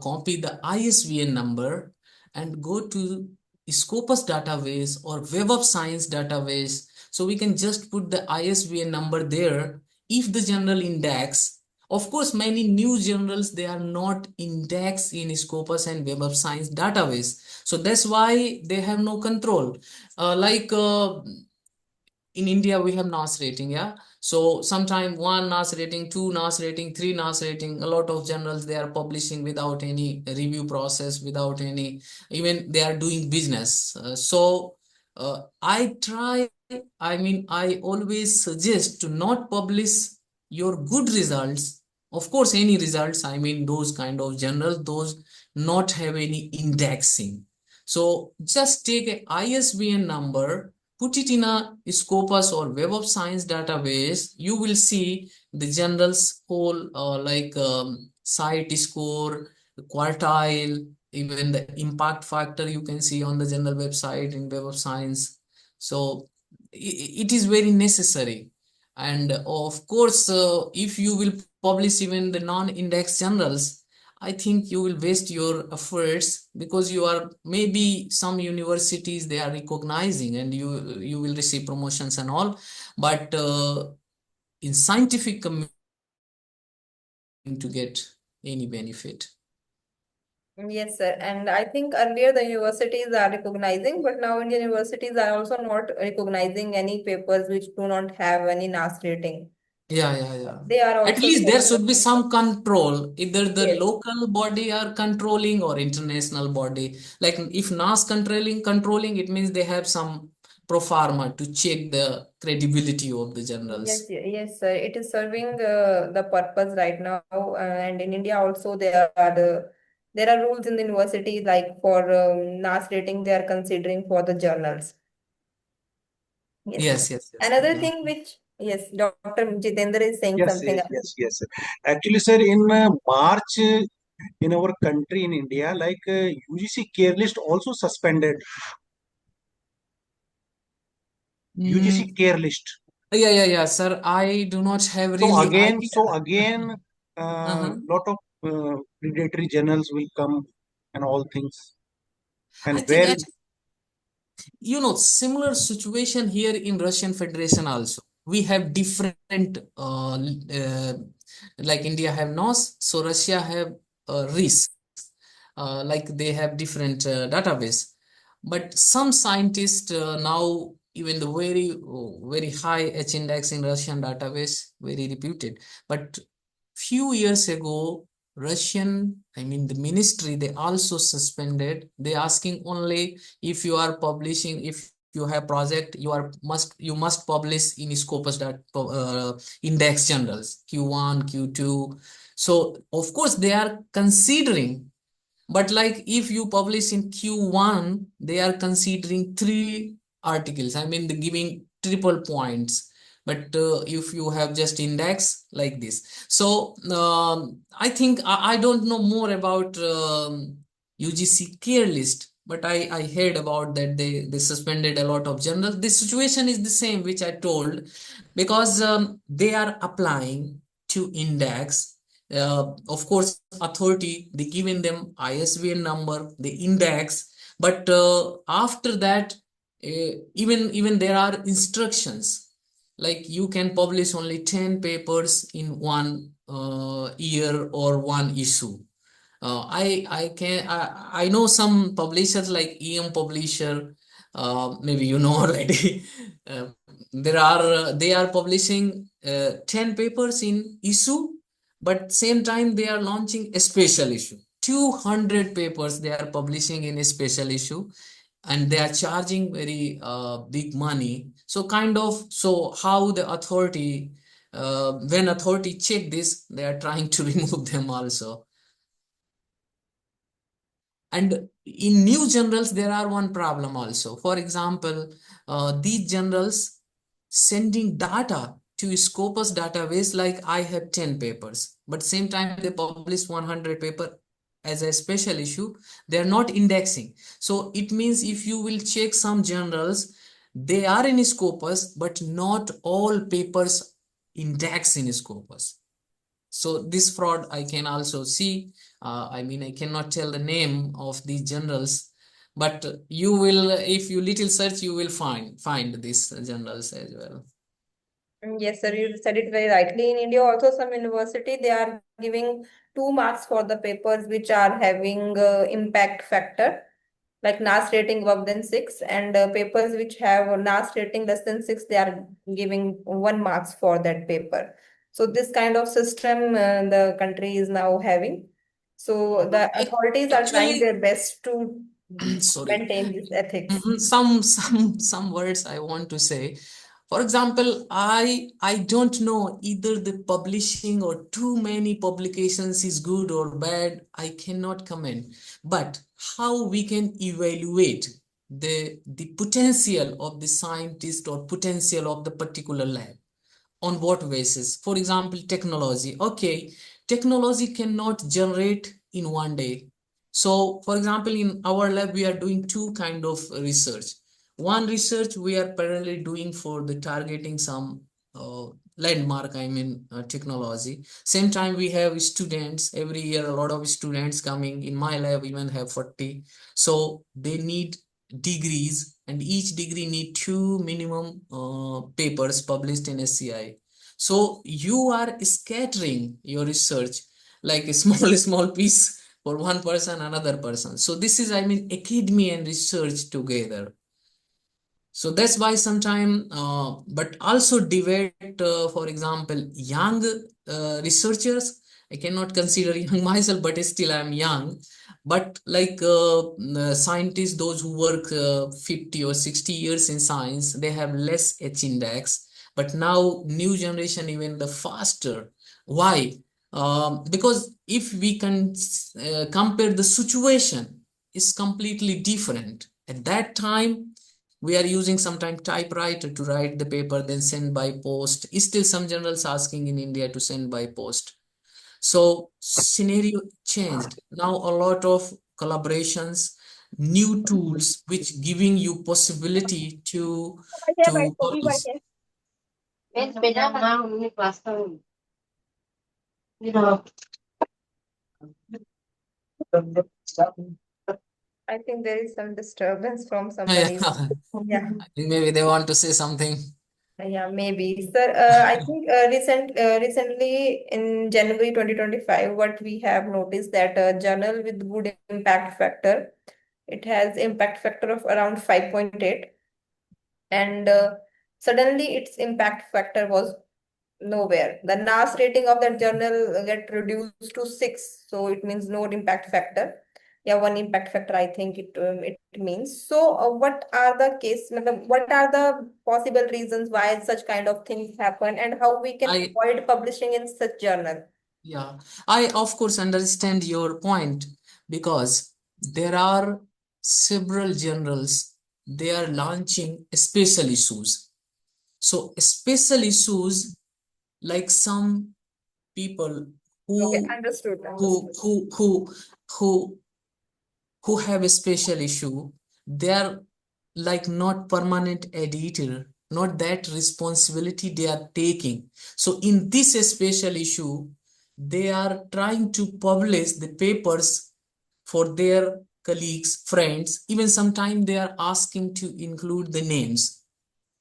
copy the ISBN number and go to Scopus database or Web of Science database. So we can just put the ISBN number there. If the journal index, of course, many new journals, they are not indexed in Scopus and Web of Science database. So that's why they have no control. In India, we have NAS rating, yeah. So sometime 1 NAS rating, 2 NAS rating, 3 NAS rating. A lot of journals they are publishing without any review process, without any, even they are doing business. I always suggest to not publish your good results. Of course, any results, I mean, those kind of journals, those not have any indexing. So just take a ISBN number, put it in a Scopus or Web of Science database. You will see the journals whole site score, quartile, even the impact factor you can see on the journal website in Web of Science. So it is very necessary. And of course, if you will publish even the non-index journals, I think you will waste your efforts, because you are, maybe some universities they are recognizing and you will receive promotions and all, but in scientific community to get any benefit. Yes, sir. And I think earlier the universities are recognizing, but now Indian universities are also not recognizing any papers which do not have any NAS rating. Yeah. They are At also least there saying should be some control, either the yes. local body are controlling or international body. Like if NAS controlling, it means they have some pro forma to check the credibility of the journals. Yes, sir. It is serving the purpose right now, and in India also there are rules in the university like for NAS rating they are considering for the journals. Yes. Yes. Another thing which yes, Dr. Jitendra is saying Yes, something. yes. Actually, sir, in March, in our country in India, like UGC care list also suspended. Mm, UGC care list. yeah, sir. I do not have So really again, idea. Uh-huh. lot of predatory journals will come and all things. I And think where similar situation here in Russian Federation also. We have different, like India have NOS, so Russia have RIS. Like they have different database. But some scientists now, even the very high H index in Russian database, very reputed. But few years ago, the ministry, they also suspended. They asking only if you are publishing, if you have project, you must publish in Scopus index journals, Q1, Q2. So of course they are considering, but like if you publish in Q1, they are considering 3 articles. They're giving triple points. But if you have just index like this, so I think I don't know more about UGC care list, but I heard about that they suspended a lot of journals. The situation is the same which I told, because they are applying to index. Of course, authority, they given them ISBN number, the index, but after that, even there are instructions, like you can publish only 10 papers in one year or one issue. I know some publishers like EM Publisher, maybe you know already. uh, they are publishing 10 papers in issue, but same time they are launching a special issue. 200 papers they are publishing in a special issue, and they are charging very big money. So how the authority, when authority check this, they are trying to remove them also. And in new journals, there are one problem also. For example, these journals sending data to Scopus database, like I have 10 papers, but same time they publish 100 paper as a special issue. They are not indexing. So it means if you will check some journals, they are in Scopus, but not all papers index in Scopus. So this fraud I can also see. I cannot tell the name of these journals, but you will, if you little search, you will find these journals as well. Yes, sir, you said it very rightly. In India, also some university they are giving 2 marks for the papers which are having impact factor, like NAS rating above than 6, and papers which have a NAS rating less than 6, they are giving 1 marks for that paper. So this kind of system the country is now having. So the authorities are trying Actually, their best to sorry. maintain this ethics. Some words I want to say. For example, I don't know either the publishing or too many publications is good or bad. I cannot comment. But how we can evaluate the potential of the scientist or potential of the particular lab? On what basis? For example, technology. Okay, technology cannot generate in one day. So, for example, in our lab, we are doing two kind of research. One research we are parallelly doing for the targeting some landmark, technology. Same time we have students every year, a lot of students coming in my lab, even have 40. So they need degrees, and each degree need two minimum papers published in SCI. So you are scattering your research like a small piece for one person, another person. So this is, academy and research together. So that's why sometimes, but also debate, for example, young researchers. I cannot consider young myself, but still I'm young. But like scientists, those who work 50 or 60 years in science, they have less H index. But now new generation even the faster. Why? Because if we can compare the situation is completely different. At that time, we are using sometimes typewriter to write the paper, then send by post. Still some journals asking in India to send by post. So scenario changed. Now a lot of collaborations, new tools which giving you possibility to publish. I think there is some disturbance from Yeah, somebody. Yeah. I think maybe they want to say something. Yeah, maybe. Sir, I think recently in January 2025, what we have noticed that a journal with good impact factor, it has impact factor of around 5.8, and suddenly its impact factor was nowhere. The NAS rating of that journal get reduced to 6, so it means no impact factor. Yeah, one impact factor, I think it means. So, what are the what are the possible reasons why such kind of things happen, and how we can I avoid publishing in such journal? Yeah, I of course understand your point, because there are several journals, they are launching special issues. So special issues, like some people Okay, who understood, who understood. who who who who have a special issue, they are like not permanent editor, not that responsibility they are taking. So in this special issue, they are trying to publish the papers for their colleagues, friends. Even sometimes they are asking to include the names.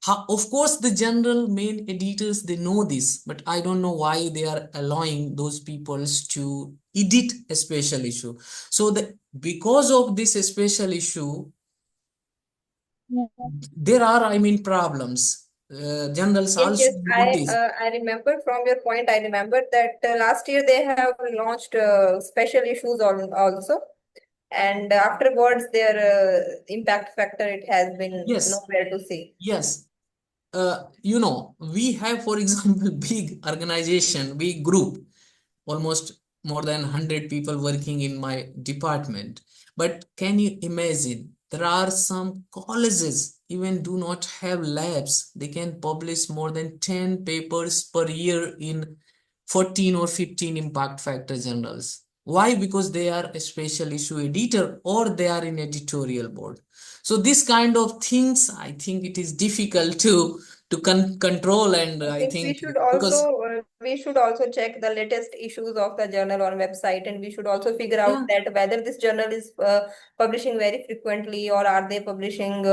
Of course, the general main editors, they know this, but I don't know why they are allowing those people to edit a special issue. So because of this special issue, there are, problems. Journals Yes, also yes. notice. I remember from your point. I remember that last year they have launched special issues on also, and afterwards their impact factor it has been Yes, nowhere to see. yes. We have, for example, big organization, big group, almost more than 100 people working in my department. But can you imagine? There are some colleges even do not have labs. They can publish more than 10 papers per year in 14 or 15 impact factor journals. Why? Because they are a special issue editor or they are in editorial board. So this kind of things, I think it is difficult to control, and I I think think because we should also check the latest issues of the journal on website, and we should also figure out yeah, that whether this journal is publishing very frequently, or are they publishing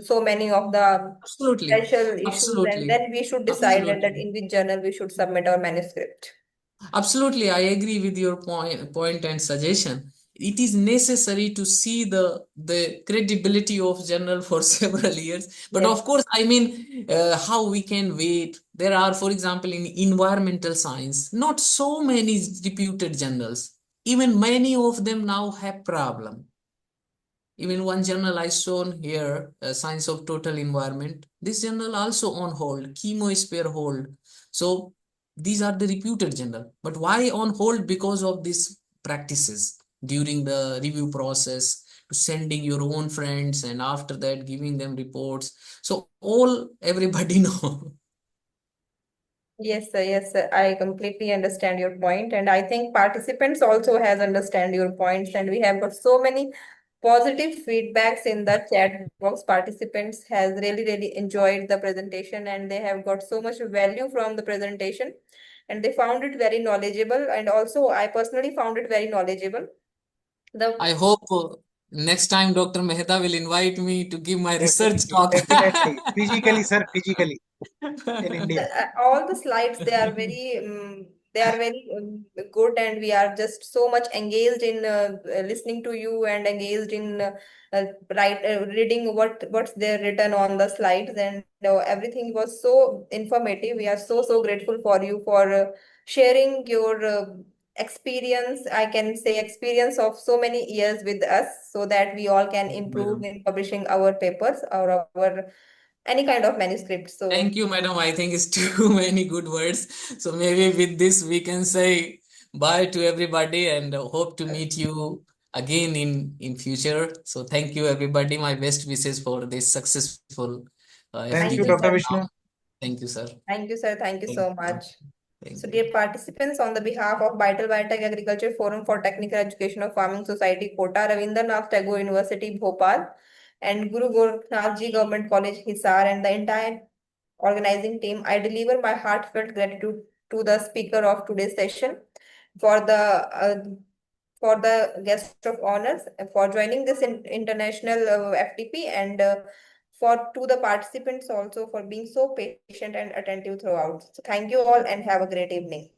so many of the absolutely, special issues, and absolutely, then we should decide that absolutely. in which journal we should submit our manuscript. Absolutely, I agree with your point and suggestion. It is necessary to see the credibility of journal for several years. But Yes. of course, how we can wait. There are, for example, in environmental science, not so many reputed journals. Even many of them now have problem. Even one journal I shown here, Science of Total Environment, this journal also on hold, chemosphere hold. So these are the reputed journal. But why on hold? Because of these practices during the review process, to sending your own friends and after that giving them reports. So all everybody know. Yes, sir. Yes, sir. I completely understand your point, and I think participants also has understand your points, and we have got so many positive feedbacks in the chat box. Participants has really enjoyed the presentation, and they have got so much value from the presentation, and they found it very knowledgeable, and also I personally found it very knowledgeable. The I hope next time Dr. Mehta will invite me to give my research Definitely, talk. definitely. Physically, sir, physically in India. all the slides they are very good, and we are just so much engaged in listening to you and engaged in reading what's there written on the slides, and everything was so informative. We are so grateful for you for sharing your experience, I can say experience of so many years with us, so that we all can Thank you, improve madam. in publishing our papers or our any kind of manuscript. So Thank you, madam. I think it's too many good words. So maybe with this we can say bye to everybody and hope to meet you again in future. So thank you, everybody. My best wishes for this successful Thank you, thank you, FDP Dr. sir. Vishnu. program. Thank you, sir. Thank you, sir. Thank you Thank so you. much. Thank So, you. dear participants, on the behalf of Vital Biotech Agriculture Forum for Technical Education of Farming Society, Kota, Rabindranath Tagore University, Bhopal, and Guru Goraknath Ji Government College, Hisar, and the entire organizing team, I deliver my heartfelt gratitude to the speaker of today's session for the guest of honors for joining this international FTP, and for to the participants also for being so patient and attentive throughout. So thank you all and have a great evening.